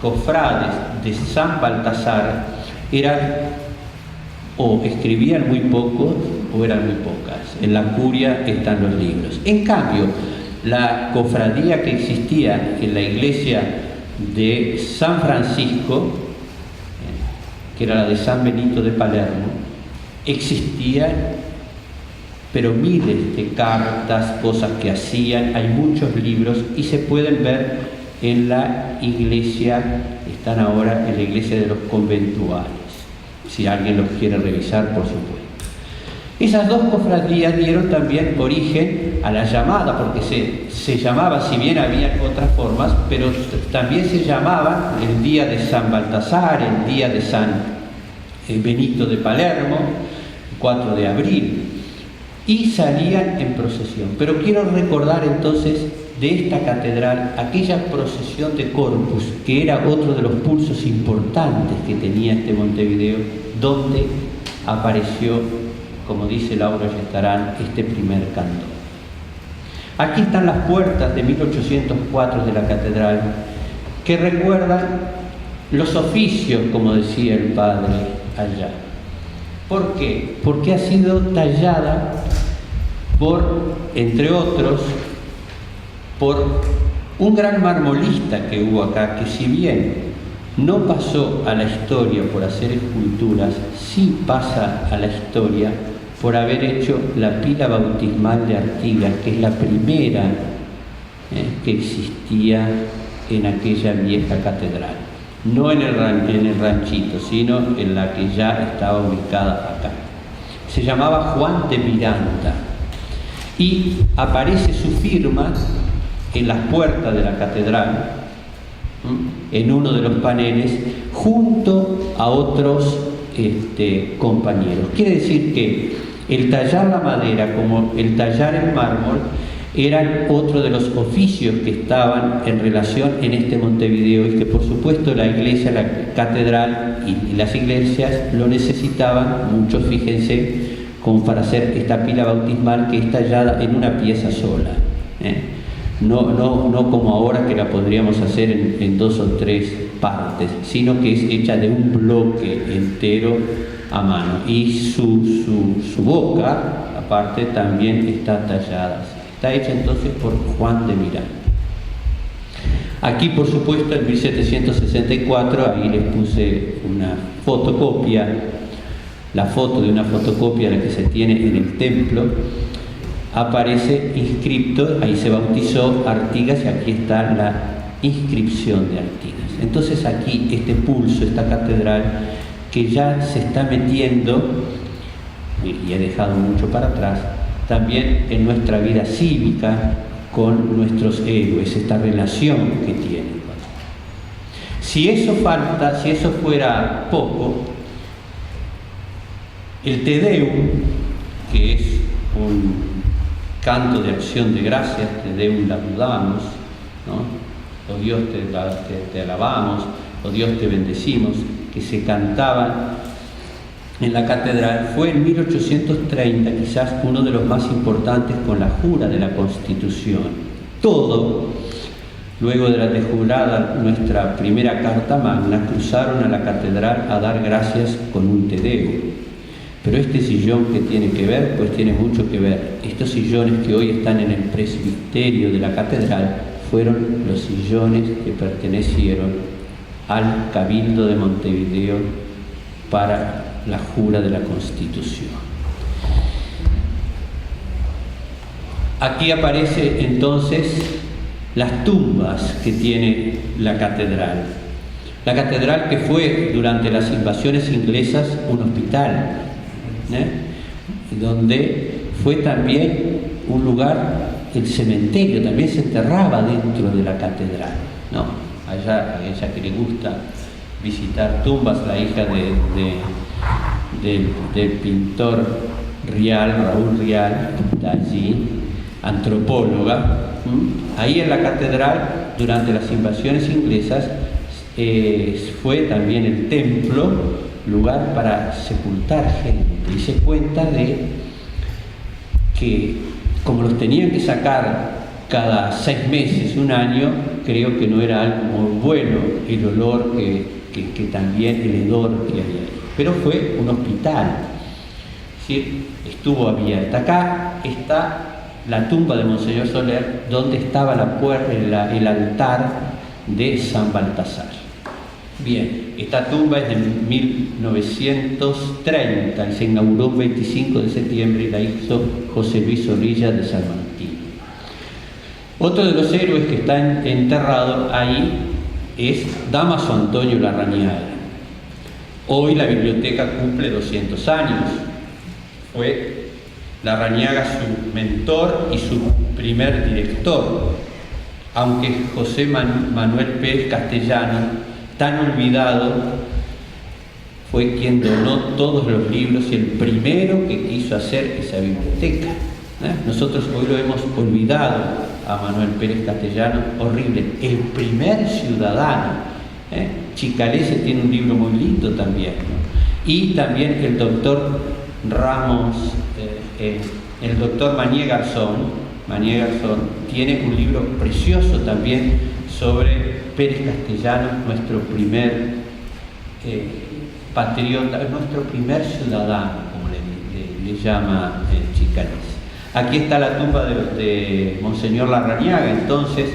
cofrades de San Baltasar eran o escribían muy pocos o eran muy pocas. En la curia están los libros. En cambio, la cofradía que existía en la iglesia de San Francisco, que era la de San Benito de Palermo, existían pero miles de cartas, cosas que hacían, hay muchos libros y se pueden ver en la iglesia, están ahora en la iglesia de los conventuales, si alguien los quiere revisar, por supuesto. Esas dos cofradías dieron también origen a la llamada, porque se llamaba, si bien había otras formas, pero también se llamaba el día de San Baltasar, el día de San Benito de Palermo, 4 de abril, y salían en procesión. Pero quiero recordar entonces de esta catedral aquella procesión de Corpus, que era otro de los pulsos importantes que tenía este Montevideo, donde apareció, como dice Laura Yestarán, este primer cantor. Aquí están las puertas de 1804 de la catedral, que recuerdan los oficios, como decía el padre allá. ¿Por qué? Porque ha sido tallada por, entre otros, por un gran marmolista que hubo acá, que si bien no pasó a la historia por hacer esculturas, sí pasa a la historia por haber hecho la pila bautismal de Artigas, que es la primera que existía en aquella vieja catedral. No en el ranchito, sino en la que ya estaba ubicada acá. Se llamaba Juan de Miranda y aparece su firma en las puertas de la catedral, en uno de los paneles, junto a otros compañeros. Quiere decir que el tallar la madera como el tallar el mármol eran otro de los oficios que estaban en relación en este Montevideo y que por supuesto la iglesia, la catedral y las iglesias lo necesitaban mucho, fíjense, como para hacer esta pila bautismal que es tallada en una pieza sola. No como ahora que la podríamos hacer en 2 o 3 partes, sino que es hecha de un bloque entero a mano. Y su boca, aparte, también está tallada. Está hecha entonces por Juan de Miranda. Aquí, por supuesto, en 1764, ahí les puse una fotocopia, la foto de una fotocopia la que se tiene en el templo, aparece inscripto, ahí se bautizó Artigas y aquí está la inscripción de Artigas. Entonces aquí este pulso, esta catedral, que ya se está metiendo, y he dejado mucho para atrás, también en nuestra vida cívica con nuestros héroes, esta relación que tienen. Si eso falta, si eso fuera poco, el Te Deum, que es un canto de acción de gracias, Te Deum laudamos, ¿no? Oh Dios te alabamos, oh Dios te bendecimos, que se cantaban en la catedral, fue en 1830 quizás uno de los más importantes con la jura de la Constitución. Todo, luego de la dejurada nuestra primera Carta Magna, cruzaron a la catedral a dar gracias con un Te Deum. Pero este sillón que tiene que ver, pues tiene mucho que ver. Estos sillones que hoy están en el presbiterio de la catedral fueron los sillones que pertenecieron al Cabildo de Montevideo para la jura de la Constitución. Aquí aparece entonces las tumbas que tiene la catedral. La catedral que fue durante las invasiones inglesas un hospital, donde fue también un lugar, el cementerio, también se enterraba dentro de la catedral, ¿no? Allá, a ella que le gusta visitar tumbas, la hija del pintor Rial, Raúl Rial, está allí, antropóloga. Ahí en la catedral, durante las invasiones inglesas, fue también el templo, lugar para sepultar gente. Y se cuenta de que, como los tenían que sacar cada 6 meses, un año, creo que no era algo muy bueno el olor que también, el hedor que hay ahí. pero fue un hospital. Es decir, estuvo abierta. Acá está la tumba de Monseñor Soler, donde estaba el altar de San Baltasar. Bien, esta tumba es de 1930 y se inauguró el 25 de septiembre y la hizo José Luis Zorrilla de San Martín. Otro de los héroes que está enterrado ahí es Dámaso Antonio Larrañaga. Hoy la biblioteca cumple 200 años. Fue Larrañaga su mentor y su primer director, aunque José Manuel Pérez Castellano, tan olvidado, fue quien donó todos los libros y el primero que quiso hacer esa biblioteca. Nosotros hoy lo hemos olvidado a Manuel Pérez Castellano, horrible, el primer ciudadano. Chicalese tiene un libro muy lindo también, ¿no? Y también el doctor Ramos, el doctor Mañé Garzón tiene un libro precioso también sobre Pérez Castellano, nuestro primer patriota, nuestro primer ciudadano, como le llama Chicalese. Aquí está la tumba de Monseñor Larrañaga, entonces,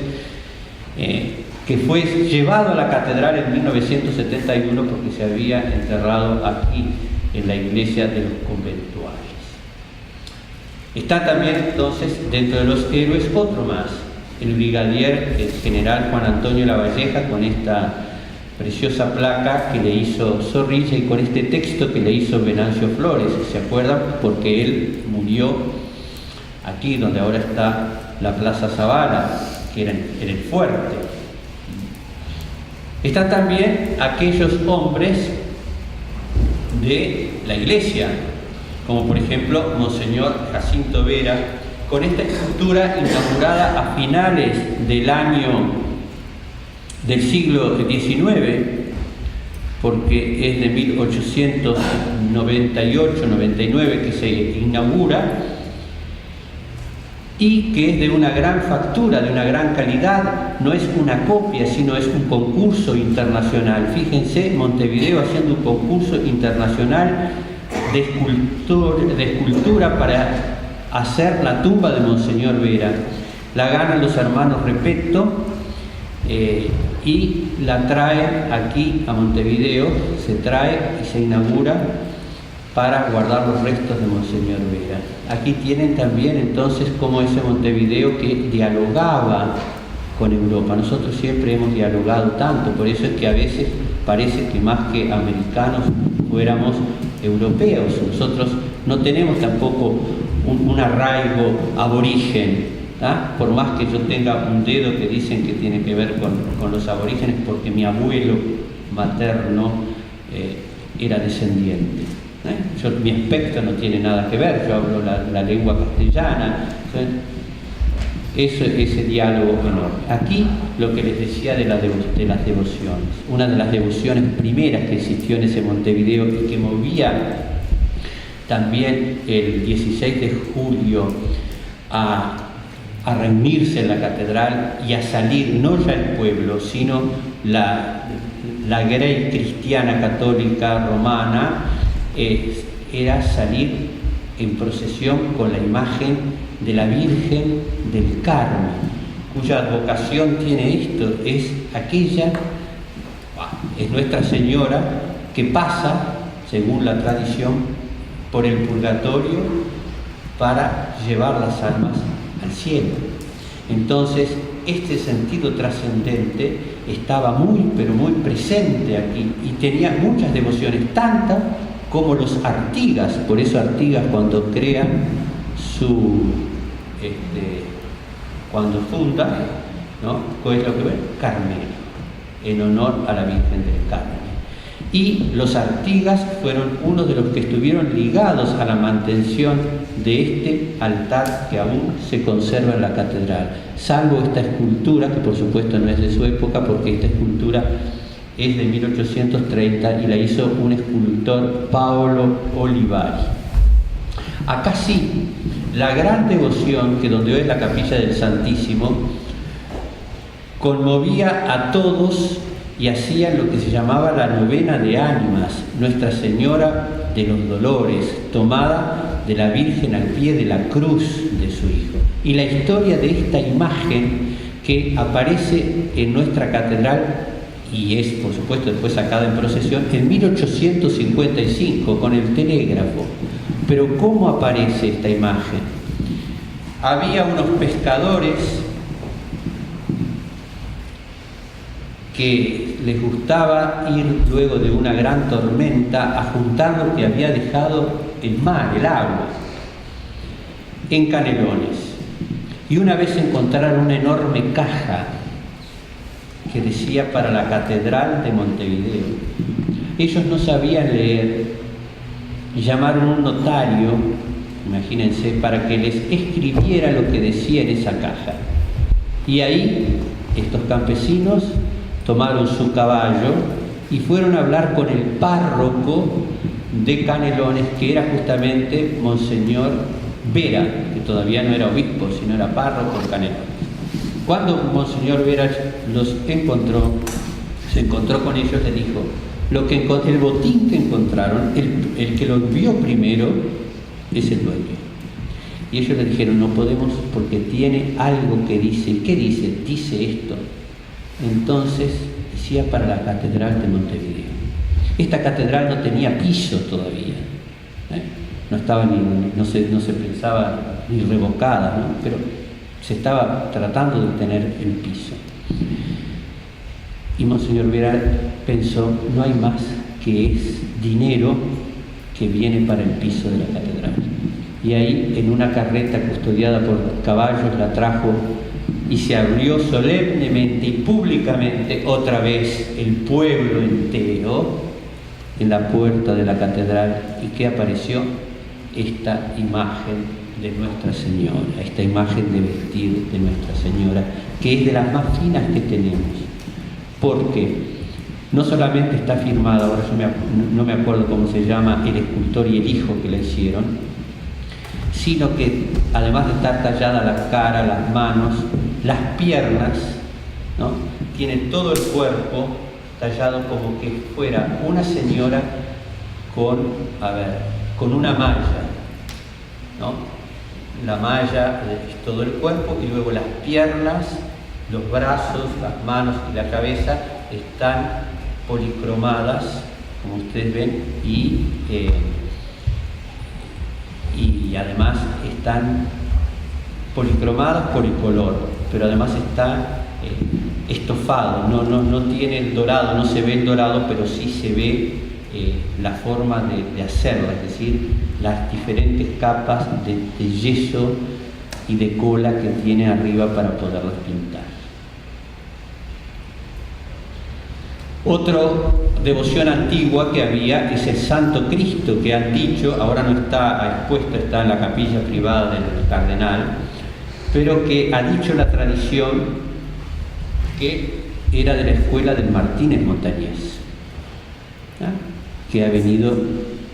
que fue llevado a la catedral en 1971 porque se había enterrado aquí en la iglesia de los conventuales. Está también entonces dentro de los héroes otro más, el brigadier general Juan Antonio Lavalleja, con esta preciosa placa que le hizo Zorrilla y con este texto que le hizo Venancio Flores, ¿se acuerdan? Porque él murió aquí donde ahora está la Plaza Zavala, que era en el fuerte. Están también aquellos hombres de la iglesia, como por ejemplo Monseñor Jacinto Vera, con esta escultura inaugurada a finales del siglo XIX, porque es de 1898-99 que se inaugura, y que es de una gran factura, de una gran calidad, no es una copia, sino es un concurso internacional. Fíjense, Montevideo haciendo un concurso internacional de escultura para hacer la tumba de Monseñor Vera. La ganan los hermanos Repetto y la traen aquí a Montevideo, se trae y se inaugura para guardar los restos de Monseñor Vera. Aquí tienen también entonces cómo ese Montevideo que dialogaba con Europa. Nosotros siempre hemos dialogado tanto, por eso es que a veces parece que más que americanos fuéramos europeos. Nosotros no tenemos tampoco un arraigo aborigen, por más que yo tenga un dedo que dicen que tiene que ver con los aborígenes, porque mi abuelo materno era descendiente. Mi aspecto no tiene nada que ver, yo hablo la lengua castellana, ese diálogo enorme. Aquí lo que les decía de las devociones, una de las devociones primeras que existió en ese Montevideo y que movía también el 16 de julio a reunirse en la catedral y a salir, no ya el pueblo, sino la grey cristiana católica romana, era salir en procesión con la imagen de la Virgen del Carmen, cuya advocación tiene esto, es aquella, es Nuestra Señora que pasa, según la tradición, por el purgatorio para llevar las almas al cielo. Entonces, este sentido trascendente estaba muy, pero muy presente aquí y tenía muchas devociones, tantas como los Artigas. Por eso Artigas, cuando crea cuando funda, ¿no? ¿Cuál es lo que ve? Carmelo, en honor a la Virgen del Carmen. Y los Artigas fueron uno de los que estuvieron ligados a la mantención de este altar que aún se conserva en la catedral, salvo esta escultura, que por supuesto no es de su época, porque esta escultura es de 1830 y la hizo un escultor, Paolo Olivari. Acá sí, la gran devoción, que donde hoy es la capilla del Santísimo, conmovía a todos y hacían lo que se llamaba la novena de ánimas, Nuestra Señora de los Dolores, tomada de la Virgen al pie de la cruz de su Hijo. Y la historia de esta imagen que aparece en nuestra catedral y es, por supuesto, después sacada en procesión, en 1855 con el telégrafo. Pero ¿cómo aparece esta imagen? Había unos pescadores que les gustaba ir luego de una gran tormenta a juntar lo que había dejado el mar, el agua, en Canelones. Y una vez encontraron una enorme caja que decía para la Catedral de Montevideo. Ellos no sabían leer y llamaron a un notario, imagínense, para que les escribiera lo que decía en esa caja. Y ahí estos campesinos tomaron su caballo y fueron a hablar con el párroco de Canelones, que era justamente Monseñor Vera, que todavía no era obispo, sino era párroco de Canelones. Cuando Monseñor Vera los encontró, se encontró con ellos, les dijo: el botín que encontraron, el que lo vio primero es el dueño. Y ellos le dijeron: no podemos porque tiene algo que dice. ¿Qué dice? Dice esto. Entonces decía para la Catedral de Montevideo. Esta catedral no tenía piso todavía, no estaba no se pensaba ni revocada, ¿no? Pero se estaba tratando de tener el piso. Y Monseñor Vera pensó: no hay más que es dinero que viene para el piso de la catedral. Y ahí, en una carreta custodiada por caballos, la trajo y se abrió solemnemente y públicamente otra vez el pueblo entero en la puerta de la catedral. ¿Y qué apareció? Esta imagen de Nuestra Señora, esta imagen de vestido de Nuestra Señora, que es de las más finas que tenemos, porque no solamente está firmada, ahora yo no me acuerdo cómo se llama el escultor y el hijo que la hicieron, sino que además de estar tallada la cara, las manos, las piernas, ¿no?, tiene todo el cuerpo tallado como que fuera una señora con una malla, ¿no? La malla es todo el cuerpo y luego las piernas, los brazos, las manos y la cabeza están policromadas, como ustedes ven, y además están policromadas policolor, pero además está estofado, no tiene el dorado, no se ve el dorado, pero sí se ve la forma de hacerlo, es decir, las diferentes capas de yeso y de cola que tiene arriba para poderlas pintar. Otra devoción antigua que había es el Santo Cristo, que han dicho, ahora no está expuesto, está en la capilla privada del cardenal, pero que ha dicho la tradición que era de la escuela del Martínez Montañés, que ha venido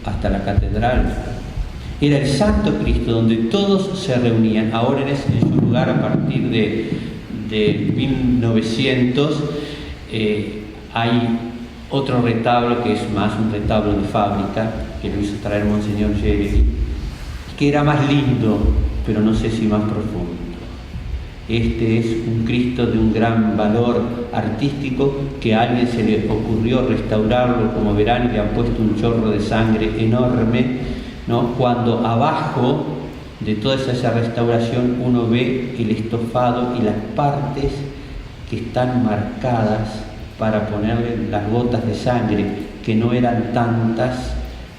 hasta la catedral. Era el Santo Cristo donde todos se reunían. Ahora en su lugar, a partir de 1900, hay otro retablo que es más un retablo de fábrica, que lo hizo traer Monseñor Jeremy, que era más lindo, pero no sé si más profundo. Este es un Cristo de un gran valor artístico, que a alguien se le ocurrió restaurarlo, como verán, y le han puesto un chorro de sangre enorme, ¿no? Cuando abajo de toda esa restauración uno ve el estofado y las partes que están marcadas para ponerle las gotas de sangre, que no eran tantas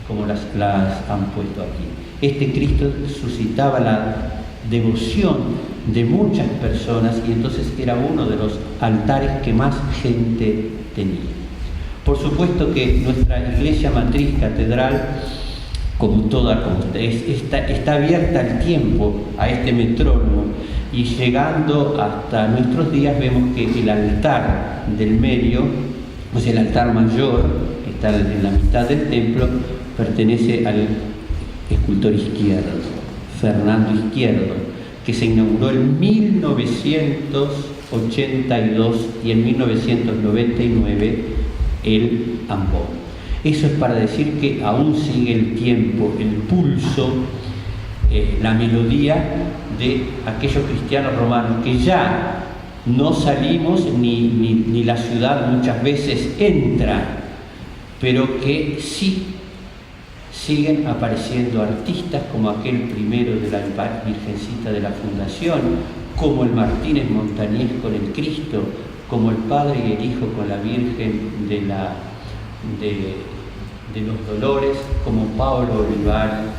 como las han puesto aquí. Este Cristo suscitaba la devoción de muchas personas y entonces era uno de los altares que más gente tenía. Por supuesto que nuestra iglesia matriz catedral, como está abierta al tiempo, a este metrónomo, y llegando hasta nuestros días vemos que el altar del medio, o sea, el altar mayor, que está en la mitad del templo, pertenece al escultor Izquierdo, Fernando Izquierdo, que se inauguró en 1982 y en 1999 el ambón. Eso es para decir que aún sigue el tiempo, el pulso, la melodía de aquellos cristianos romanos que ya no salimos ni la ciudad muchas veces entra, pero que sí siguen apareciendo artistas como aquel primero de la Virgencita de la Fundación, como el Martínez Montañés con el Cristo, como el Padre y el Hijo con la Virgen de los Dolores, como Pablo Olivari,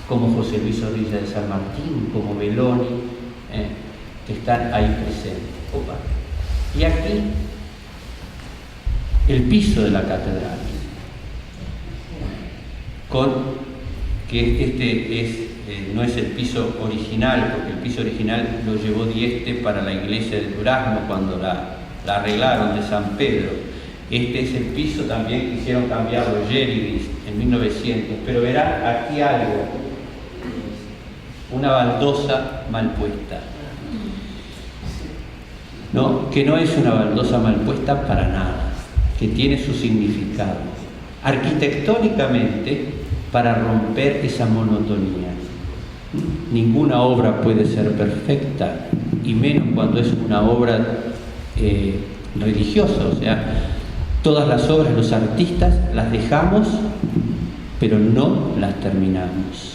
como José Luis Orrilla de San Martín, como Belloni, que están ahí presentes. Opa. Y aquí el piso de la catedral, que no es el piso original, porque el piso original lo llevó Dieste para la iglesia de Durazno cuando la arreglaron, de San Pedro. Este es el piso también que hicieron cambiarlo Jerry en 1900, pero verán aquí algo, una baldosa mal puesta. No, que no es una baldosa mal puesta para nada, que tiene su significado. Arquitectónicamente, para romper esa monotonía. Ninguna obra puede ser perfecta, y menos cuando es una obra religiosa. O sea, todas las obras, los artistas las dejamos, pero no las terminamos.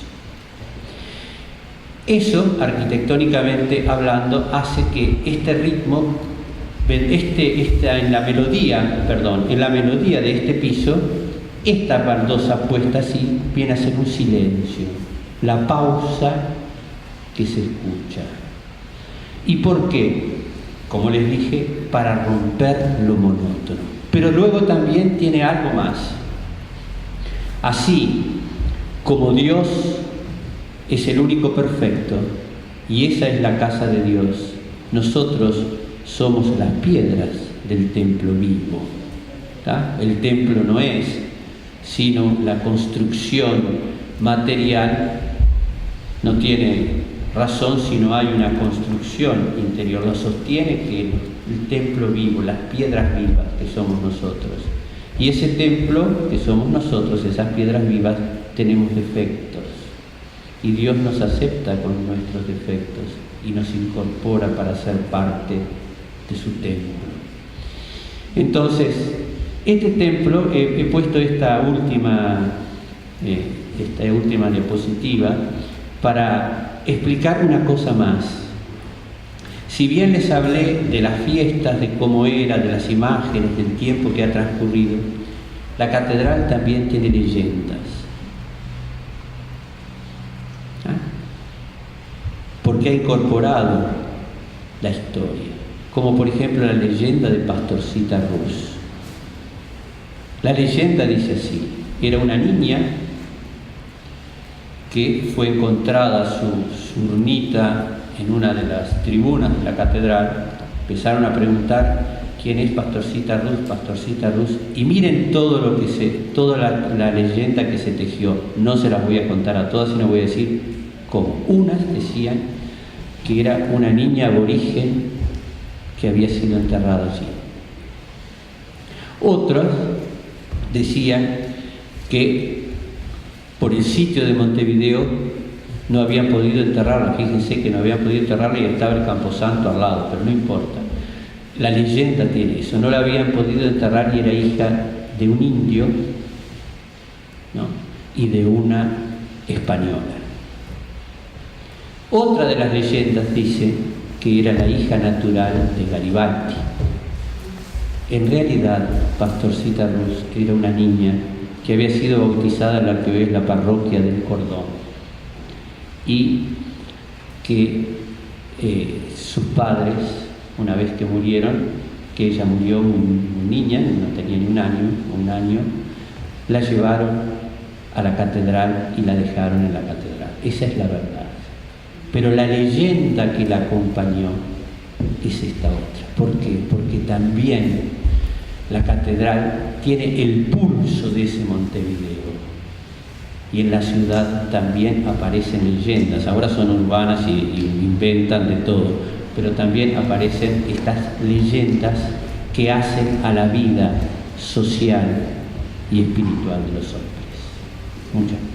Eso, arquitectónicamente hablando, hace que este ritmo, en la melodía de este piso, esta baldosa puesta así viene a ser un silencio, la pausa que se escucha. ¿Y por qué? Como les dije, para romper lo monótono. Pero luego también tiene algo más. Así como Dios es el único perfecto y esa es la casa de Dios, nosotros somos las piedras del templo vivo. ¿Tá? El templo no es sino la construcción material, no tiene razón si no hay una construcción interior, lo sostiene que el templo vivo, las piedras vivas que somos nosotros. Y ese templo que somos nosotros, esas piedras vivas, tenemos defectos. Y Dios nos acepta con nuestros defectos y nos incorpora para ser parte de su templo. Entonces, este templo, he puesto esta última diapositiva para explicar una cosa más. Si bien les hablé de las fiestas, de cómo era, de las imágenes, del tiempo que ha transcurrido, la catedral también tiene leyendas. Porque ha incorporado la historia, como por ejemplo la leyenda de Pastorcita Rus. La leyenda dice así: era una niña que fue encontrada su urnita en una de las tribunas de la catedral. Empezaron a preguntar quién es Pastorcita Rus, y miren toda la leyenda que se tejió. No se las voy a contar a todas, sino voy a decir cómo. Unas decían que era una niña aborigen que había sido enterrada allí. Otras decían que por el sitio de Montevideo no habían podido enterrarla. Fíjense que no habían podido enterrarla y estaba el Camposanto al lado, pero no importa. La leyenda tiene eso, no la habían podido enterrar y era hija de un indio, ¿no? Y de una española. Otra de las leyendas dice que era la hija natural de Garibaldi. En realidad, Pastorcita Rus era una niña que había sido bautizada en la que hoy es la parroquia del Cordón, y que sus padres, una vez que murieron, que ella murió muy niña, no tenía ni un año, la llevaron a la catedral y la dejaron en la catedral. Esa es la verdad. Pero la leyenda que la acompañó es esta otra. ¿Por qué? Porque también la catedral tiene el pulso de ese Montevideo. y en la ciudad también aparecen leyendas. Ahora son urbanas y inventan de todo, pero también aparecen estas leyendas que hacen a la vida social y espiritual de los hombres. Muchas gracias.